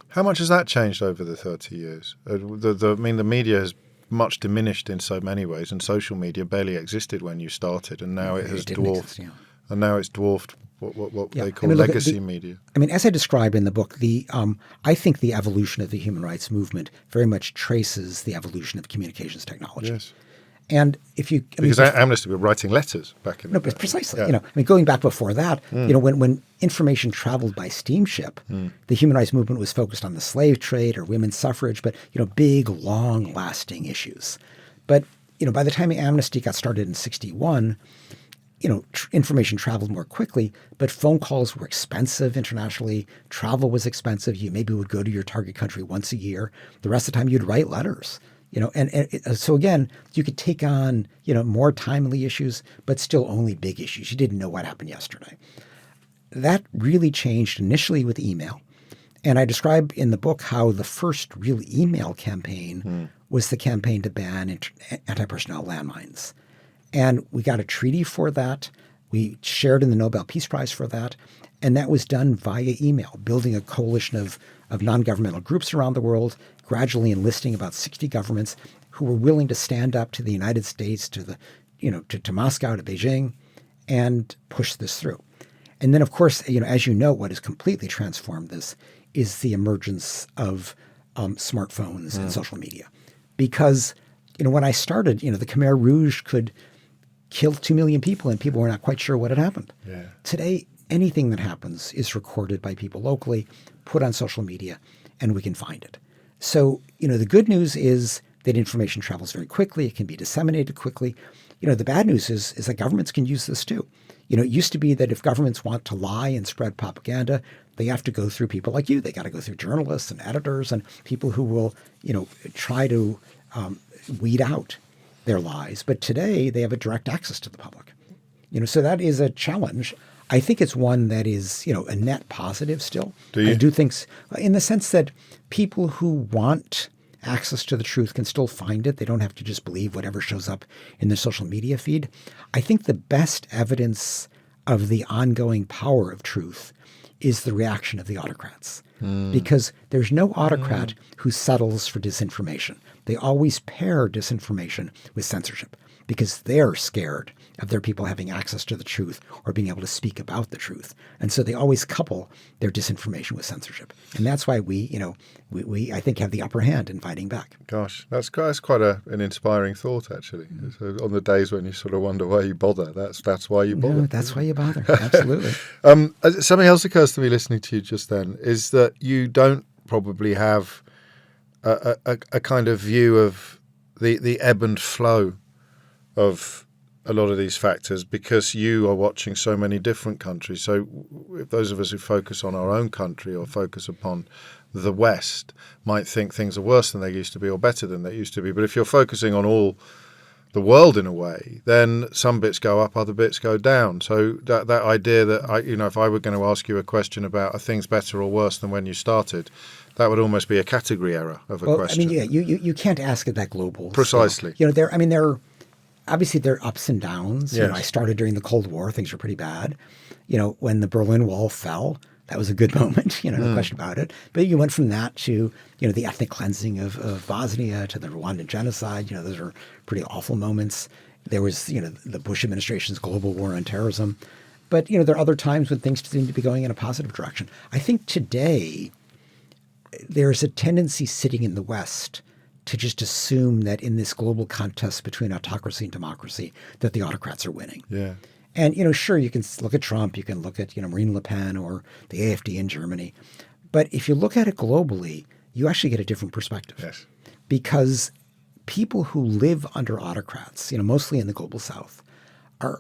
How much has that changed over the 30 years? The media has much diminished in so many ways, and social media barely existed when you started, and now it has dwarfed. And now it's dwarfed what they call legacy media. I mean, as I describe in the book, I think the evolution of the human rights movement very much traces the evolution of communications technology. Yes. And because Amnesty were writing letters back in the day. Precisely. Yeah. Going back before that, when information traveled by steamship, the human rights movement was focused on the slave trade or women's suffrage, but big, long-lasting issues. But by the time Amnesty got started in '61, information traveled more quickly, but phone calls were expensive internationally. Travel was expensive. You maybe would go to your target country once a year. The rest of the time, you'd write letters. So again, you could take on, more timely issues, but still only big issues. You didn't know what happened yesterday. That really changed initially with email. And I describe in the book how the first real email campaign was the campaign to ban anti-personnel landmines. And we got a treaty for that. We shared in the Nobel Peace Prize for that. And that was done via email, building a coalition of non-governmental groups around the world, gradually enlisting about 60 governments who were willing to stand up to the United States, to Moscow, to Beijing, and push this through. And then, of course, as what has completely transformed this is the emergence of smartphones and social media. Because, when I started, the Khmer Rouge could kill 2 million people and people were not quite sure what had happened. Yeah. Today, anything that happens is recorded by people locally, put on social media, and we can find it. So, the good news is that information travels very quickly. It can be disseminated quickly. The bad news is that governments can use this too. It used to be that if governments want to lie and spread propaganda, they have to go through people like you. They got to go through journalists and editors and people who will, try to weed out their lies. But today they have a direct access to the public. So that is a challenge. I think it's one that is, a net positive still. Do you? I do think in the sense that people who want access to the truth can still find it. They don't have to just believe whatever shows up in their social media feed. I think the best evidence of the ongoing power of truth is the reaction of the autocrats. Because there's no autocrat who settles for disinformation. They always pair disinformation with censorship because they're scared of their people having access to the truth or being able to speak about the truth. And so they always couple their disinformation with censorship. And that's why we I think, have the upper hand in fighting back. Gosh, that's quite an inspiring thought, actually. So on the days when you sort of wonder why you bother, that's why you bother. No, that's why you bother. Absolutely. Something else occurs to me listening to you just then is that you don't probably have a kind of view of the ebb and flow of a lot of these factors because you are watching so many different countries. So those of us who focus on our own country or focus upon the West might think things are worse than they used to be or better than they used to be. But if you're focusing on all the world in a way, then some bits go up, other bits go down. So that idea that if I were going to ask you a question about are things better or worse than when you started, that would almost be a category error of a question. I mean, you can't ask it that global. Precisely. So, obviously there are ups and downs. Yes. I started during the Cold War. Things were pretty bad. When the Berlin Wall fell, that was a good moment, no question about it. But you went from that to, the ethnic cleansing of Bosnia, to the Rwandan genocide. Those are pretty awful moments. There was, the Bush administration's global war on terrorism. But, there are other times when things seem to be going in a positive direction. I think today there's a tendency sitting in the West to just assume that in this global contest between autocracy and democracy, that the autocrats are winning. Yeah. And, sure, you can look at Trump, you can look at, Marine Le Pen or the AfD in Germany. But if you look at it globally, you actually get a different perspective. Yes. Because people who live under autocrats, mostly in the global South, are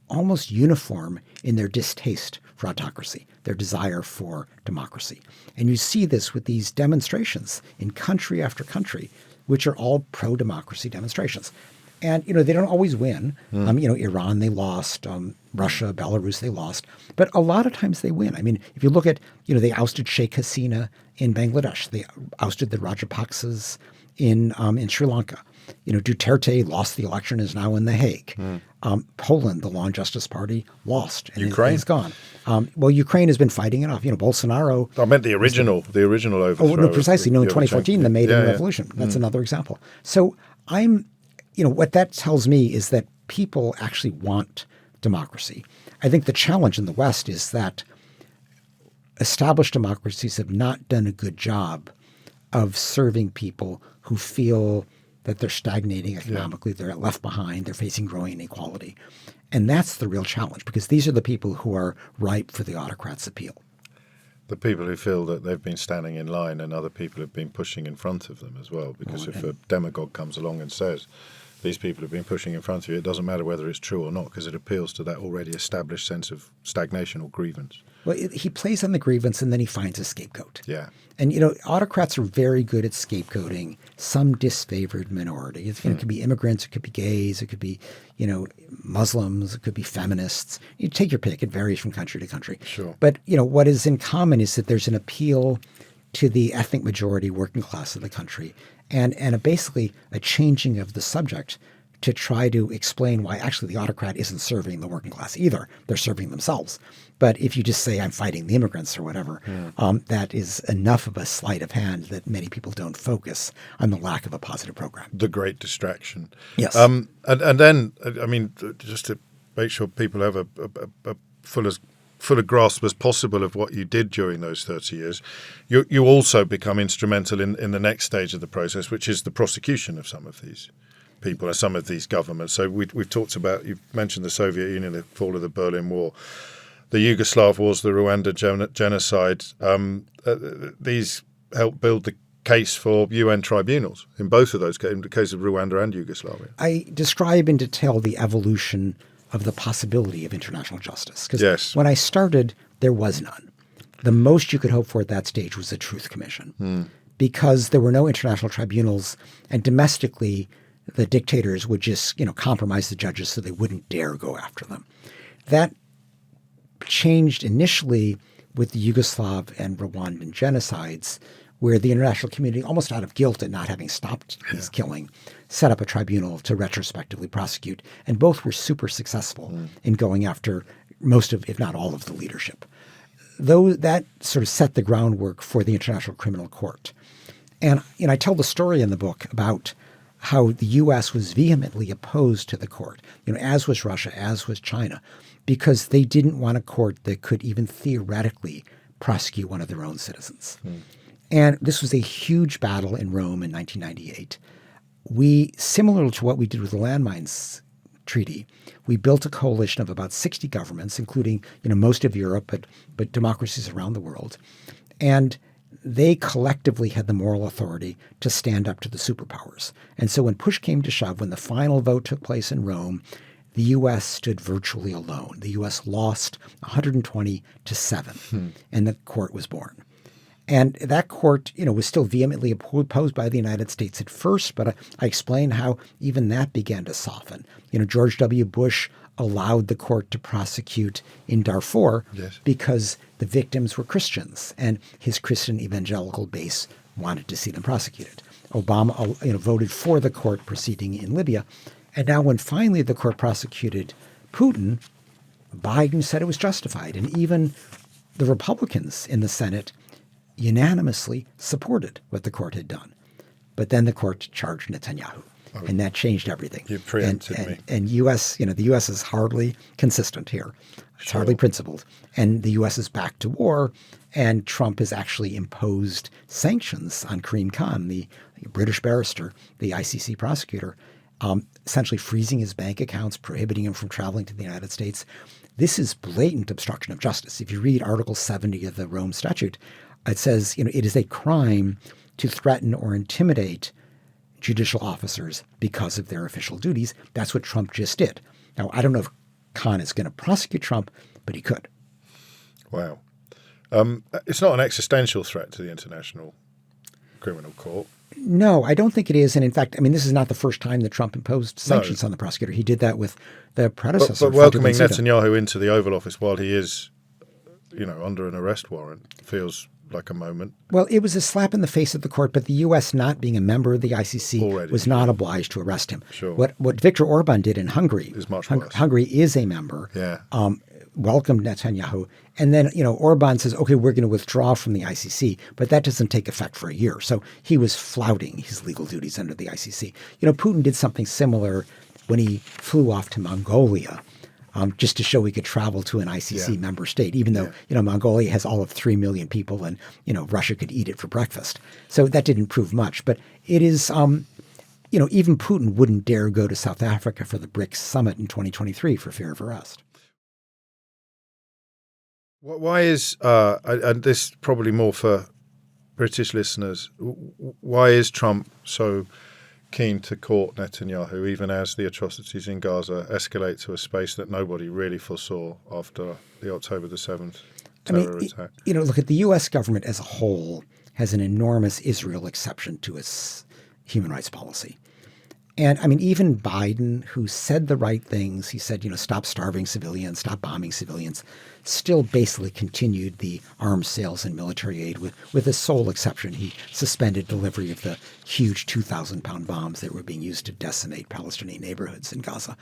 almost uniform in their distaste for autocracy, their desire for democracy. And you see this with these demonstrations in country after country, which are all pro-democracy demonstrations. And, they don't always win. Iran, they lost. Russia, Belarus, they lost. But a lot of times they win. I mean, if you look at, they ousted Sheikh Hasina in Bangladesh. They ousted the Rajapaksas in Sri Lanka. Duterte lost the election, is now in The Hague. Poland, the Law and Justice Party, lost. And Ukraine is gone. Well, Ukraine has been fighting it off. Bolsonaro. I meant the original overthrow. Oh, no, precisely. No, in 2014, the Maidan Revolution. That's another example. So what that tells me is that people actually want democracy. I think the challenge in the West is that established democracies have not done a good job of serving people who feel that they're stagnating economically, they're left behind, they're facing growing inequality. And that's the real challenge, because these are the people who are ripe for the autocrats' appeal. The people who feel that they've been standing in line and other people have been pushing in front of them as well. Because if a demagogue comes along and says, these people have been pushing in front of you, it doesn't matter whether it's true or not, because it appeals to that already established sense of stagnation or grievance. Well, he plays on the grievance and then he finds a scapegoat. Yeah. And, autocrats are very good at scapegoating some disfavored minority. It could be immigrants, it could be gays, it could be, Muslims, it could be feminists. You take your pick. It varies from country to country. Sure. But, what is in common is that there's an appeal to the ethnic majority working class of the country and basically a changing of the subject to try to explain why actually the autocrat isn't serving the working class either. They're serving themselves. But if you just say, I'm fighting the immigrants or whatever, that is enough of a sleight of hand that many people don't focus on the lack of a positive program. The great distraction. Yes. And then, just to make sure people have a full a grasp as possible of what you did during those 30 years, you also become instrumental in the next stage of the process, which is the prosecution of some of these people and some of these governments. So we've talked about, you've mentioned the Soviet Union, the fall of the Berlin Wall, the Yugoslav wars, the Rwanda genocide. These helped build the case for UN tribunals in both of those cases, in the case of Rwanda and Yugoslavia. I describe in detail the evolution of the possibility of international justice. Because when I started, there was none. The most you could hope for at that stage was a truth commission. Because there were no international tribunals, and domestically the dictators would just, compromise the judges so they wouldn't dare go after them. That changed initially with the Yugoslav and Rwandan genocides, where the international community, almost out of guilt at not having stopped these killing, set up a tribunal to retrospectively prosecute. And both were super successful in going after most of, if not all of, the leadership. Though that sort of set the groundwork for the International Criminal Court. And I tell the story in the book about how the U.S. was vehemently opposed to the court, as was Russia, as was China, because they didn't want a court that could even theoretically prosecute one of their own citizens. And this was a huge battle in Rome in 1998. We, similar to what we did with the landmines treaty, we built a coalition of about 60 governments, including most of Europe, but democracies around the world. And they collectively had the moral authority to stand up to the superpowers. And so when push came to shove, when the final vote took place in Rome, the U.S. stood virtually alone. The U.S. lost 120-7, and the court was born. And that court, was still vehemently opposed by the United States at first, but I explained how even that began to soften. George W. Bush allowed the court to prosecute in Darfur because the victims were Christians, and his Christian evangelical base wanted to see them prosecuted. Obama, voted for the court proceeding in Libya. And now when finally the court prosecuted Putin, Biden said it was justified. And even the Republicans in the Senate unanimously supported what the court had done. But then the court charged Netanyahu, and that changed everything. You preempted me. And U.S., the U.S. is hardly consistent here. It's hardly principled. And the U.S. is back to war, and Trump has actually imposed sanctions on Karim Khan, the British barrister, the ICC prosecutor, essentially freezing his bank accounts, prohibiting him from traveling to the United States. This is blatant obstruction of justice. If you read Article 70 of the Rome Statute, it says, it is a crime to threaten or intimidate judicial officers because of their official duties. That's what Trump just did. Now, I don't know if Khan is going to prosecute Trump, but he could. Wow. It's not an existential threat to the International Criminal Court. No, I don't think it is. And in fact, this is not the first time that Trump imposed sanctions on the prosecutor. He did that with the predecessor. But welcoming Netanyahu into the Oval Office while he is, under an arrest warrant feels like a moment. Well, it was a slap in the face of the court, but the U.S. not being a member of the ICC Already. was not obliged to arrest him. Sure. What Viktor Orban did in Hungary is much worse. Hungary is a member. Yeah. Welcomed Netanyahu. And then, Orban says, okay, we're going to withdraw from the ICC, but that doesn't take effect for a year. So he was flouting his legal duties under the ICC. Putin did something similar when he flew off to Mongolia, just to show he could travel to an ICC member state, even though, Mongolia has all of 3 million people and, Russia could eat it for breakfast. So that didn't prove much. But it is, even Putin wouldn't dare go to South Africa for the BRICS summit in 2023 for fear of arrest. Why is, and this probably more for British listeners, why is Trump so keen to court Netanyahu, even as the atrocities in Gaza escalate to a space that nobody really foresaw after the October the 7th terror attack? Look, at the U.S. government as a whole has an enormous Israel exception to its human rights policy. And even Biden, who said the right things, he said, stop starving civilians, stop bombing civilians, still basically continued the arms sales and military aid with a sole exception. He suspended delivery of the huge 2,000-pound bombs that were being used to decimate Palestinian neighborhoods in Gaza.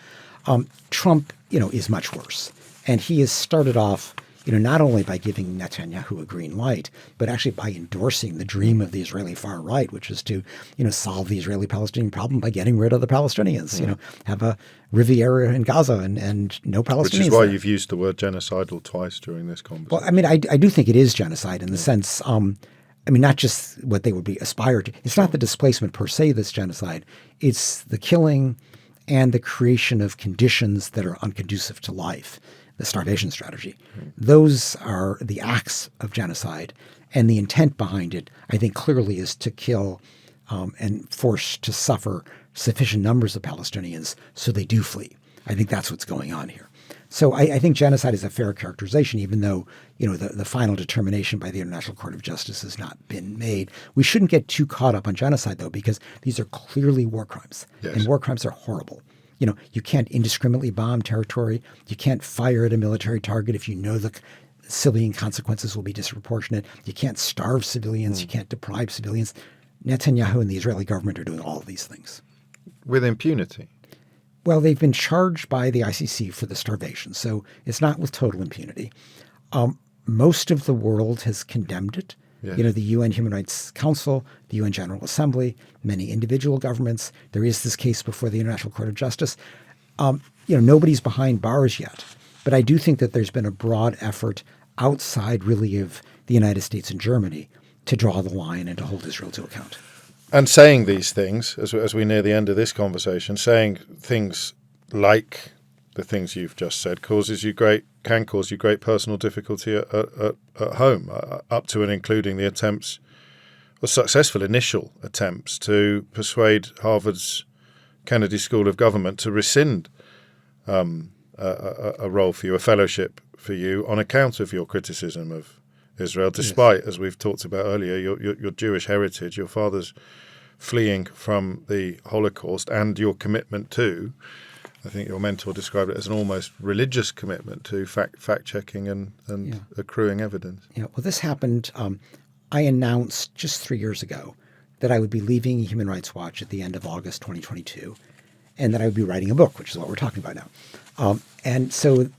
Trump, is much worse. And he has started off, not only by giving Netanyahu a green light, but actually by endorsing the dream of the Israeli far right, which is to, solve the Israeli-Palestinian problem by getting rid of the Palestinians, have a Riviera in Gaza and no Palestinians. Which is why you've used the word genocidal twice during this conversation. Well, I do think it is genocide in the sense, not just what they would be aspire to. It's not the displacement per se that's genocide. It's the killing and the creation of conditions that are unconducive to life. The starvation strategy. Those are the acts of genocide. And the intent behind it, I think, clearly is to kill and force to suffer sufficient numbers of Palestinians so they do flee. I think that's what's going on here. So I think genocide is a fair characterization, even though, the final determination by the International Court of Justice has not been made. We shouldn't get too caught up on genocide, though, because these are clearly war crimes. Yes. And war crimes are horrible. You can't indiscriminately bomb territory. You can't fire at a military target if you know the civilian consequences will be disproportionate. You can't starve civilians. You can't deprive civilians. Netanyahu and the Israeli government are doing all of these things. With impunity? Well, they've been charged by the ICC for the starvation, so it's not with total impunity. Most of the world has condemned it. Yes. The UN Human Rights Council, the UN General Assembly, many individual governments. There is this case before the International Court of Justice. Nobody's behind bars yet. But I do think that there's been a broad effort outside really of the United States and Germany to draw the line and to hold Israel to account. And saying these things, as we near the end of this conversation, saying things like the things you've just said can cause you great personal difficulty at home, up to and including the attempts, or successful initial attempts, to persuade Harvard's Kennedy School of Government to rescind a role for you, a fellowship for you, on account of your criticism of Israel, despite, as we've talked about earlier, your Jewish heritage, your father's fleeing from the Holocaust, and your commitment to, I think your mentor described it as an almost religious commitment to fact-checking and accruing evidence. Yeah, well, this happened. I announced just 3 years ago that I would be leaving Human Rights Watch at the end of August 2022, and that I would be writing a book, which is what we're talking about now. And so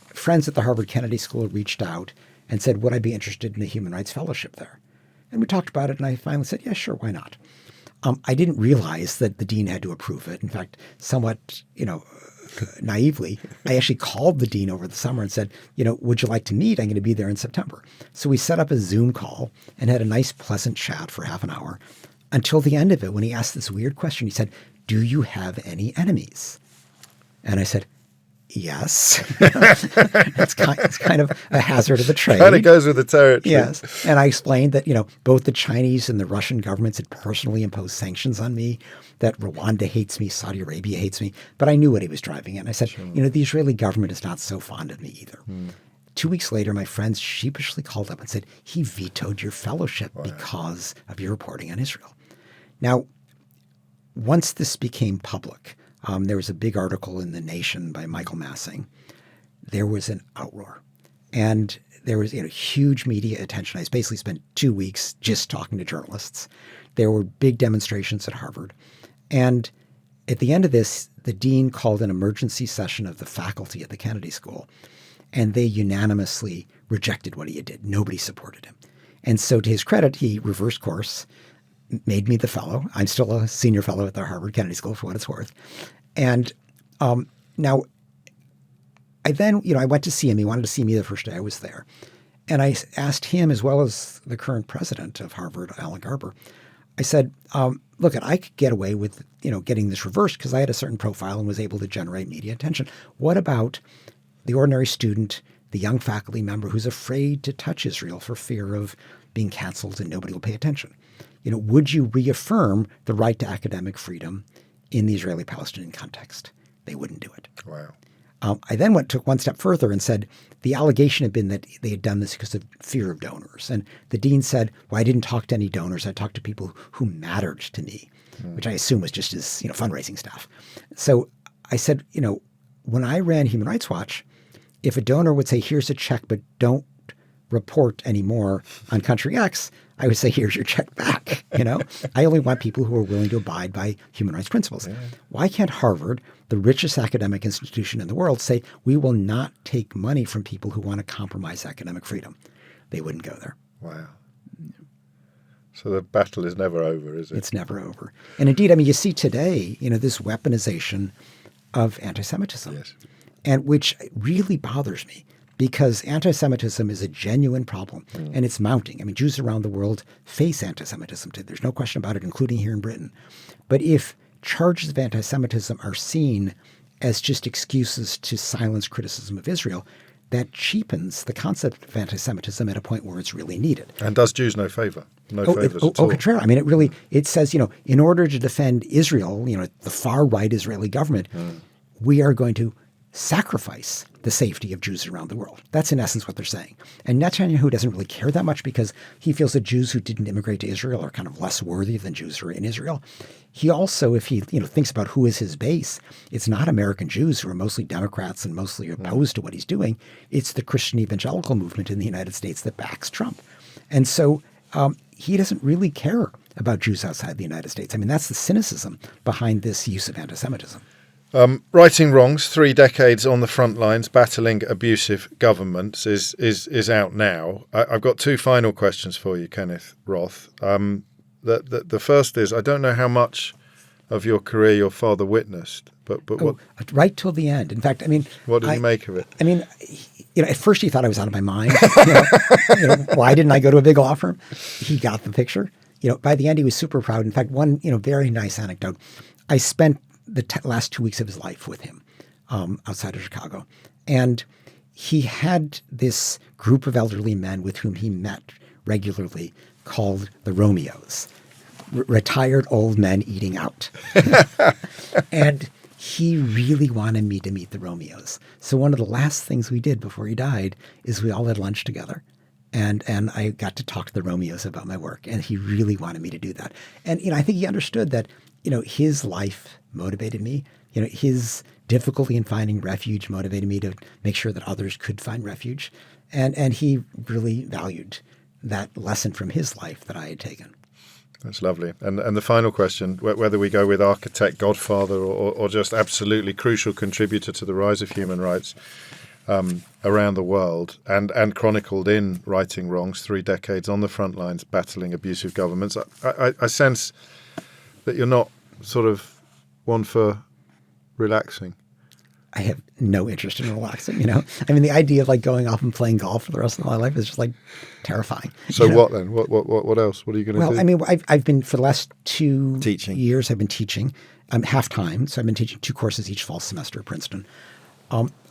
friends at the Harvard Kennedy School reached out and said, would I be interested in a Human Rights Fellowship there? And we talked about it, and I finally said, yeah, sure, why not? I didn't realize that the dean had to approve it. In fact, somewhat, naively, I actually called the dean over the summer and said, would you like to meet? I'm going to be there in September. So we set up a Zoom call and had a nice, pleasant chat for half an hour until the end of it, when he asked this weird question. He said, do you have any enemies? And I said, yes. It's kind of a hazard of the trade. Kind of goes with the territory. Yes. And I explained that, both the Chinese and the Russian governments had personally imposed sanctions on me, that Rwanda hates me, Saudi Arabia hates me. But I knew what he was driving at. And I said, sure, the Israeli government is not so fond of me either. 2 weeks later, my friends sheepishly called up and said, he vetoed your fellowship because of your reporting on Israel. Now, once this became public, there was a big article in The Nation by Michael Massing. There was an outroar. And there was huge media attention. I basically spent 2 weeks just talking to journalists. There were big demonstrations at Harvard. And at the end of this, the dean called an emergency session of the faculty at the Kennedy School. And they unanimously rejected what he did. Nobody supported him. And so to his credit, he reversed course, made me the fellow. I'm still a senior fellow at the Harvard Kennedy School for what it's worth. And now I then, I went to see him. He wanted to see me the first day I was there. And I asked him, as well as the current president of Harvard, Alan Garber, I said, look, I could get away with, getting this reversed because I had a certain profile and was able to generate media attention. What about the ordinary student, the young faculty member who's afraid to touch Israel for fear of being canceled and nobody will pay attention? Would you reaffirm the right to academic freedom in the Israeli-Palestinian context? They wouldn't do it. Wow. I then took one step further and said the allegation had been that they had done this because of fear of donors. And the dean said, well, I didn't talk to any donors. I talked to people who mattered to me, which I assume was just his fundraising staff. So I said, when I ran Human Rights Watch, if a donor would say, here's a check, but don't report anymore on country X, I would say, here's your check back. I only want people who are willing to abide by human rights principles. Yeah. Why can't Harvard, the richest academic institution in the world, say we will not take money from people who want to compromise academic freedom? They wouldn't go there. Wow. So the battle is never over, is it? It's never over. And indeed, you see today, this weaponization of anti-Semitism, yes, and which really bothers me. Because anti-Semitism is a genuine problem, and it's mounting. Jews around the world face anti-Semitism. There's no question about it, including here in Britain. But if charges of anti-Semitism are seen as just excuses to silence criticism of Israel, that cheapens the concept of anti-Semitism at a point where it's really needed. And does Jews no favor. No favors at all. Contrary. It says, in order to defend Israel, the far right Israeli government, we are going to sacrifice the safety of Jews around the world. That's in essence what they're saying. And Netanyahu doesn't really care that much because he feels that Jews who didn't immigrate to Israel are kind of less worthy than Jews who are in Israel. He also, if he thinks about who is his base, it's not American Jews who are mostly Democrats and mostly opposed to what he's doing. It's the Christian evangelical movement in the United States that backs Trump. And so he doesn't really care about Jews outside the United States. That's the cynicism behind this use of anti-Semitism. Righting Wrongs, 3 decades on the front lines, battling abusive governments is out now. I've got 2 final questions for you, Kenneth Roth. The first is, I don't know how much of your career your father witnessed, but what? Right till the end. In fact, what did he make of it? At first he thought I was out of my mind. Why didn't I go to a big law firm? He got the picture. By the end he was super proud. In fact, one very nice anecdote. I spent the last 2 weeks of his life with him outside of Chicago. And he had this group of elderly men with whom he met regularly called the Romeos, retired old men eating out. And he really wanted me to meet the Romeos. So one of the last things we did before he died is we all had lunch together. And I got to talk to the Romeos about my work. And he really wanted me to do that. And, I think he understood that, his life motivated me. His difficulty in finding refuge motivated me to make sure that others could find refuge. And he really valued that lesson from his life that I had taken. That's lovely. And the final question, whether we go with architect, godfather, or just absolutely crucial contributor to the rise of human rights around the world and chronicled in Righting Wrongs, 3 decades on the front lines battling abusive governments, I sense that you're not sort of one for relaxing. I have no interest in relaxing, the idea of going off and playing golf for the rest of my life is just terrifying. So what then? What else? What are you going to do? Well, I've been for the last 2 teaching years, I've been teaching half-time. So I've been teaching 2 courses each fall semester at Princeton.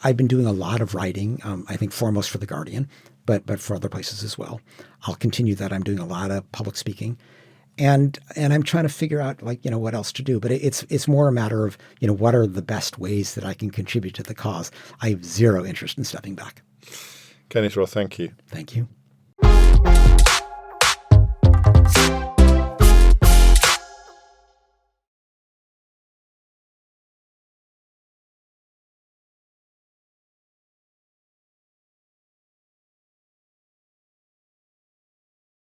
I've been doing a lot of writing, I think foremost for The Guardian, but for other places as well. I'll continue that. I'm doing a lot of public speaking. And I'm trying to figure out what else to do. But it's more a matter of, what are the best ways that I can contribute to the cause. I have zero interest in stepping back. Kenneth Roth, thank you. Thank you.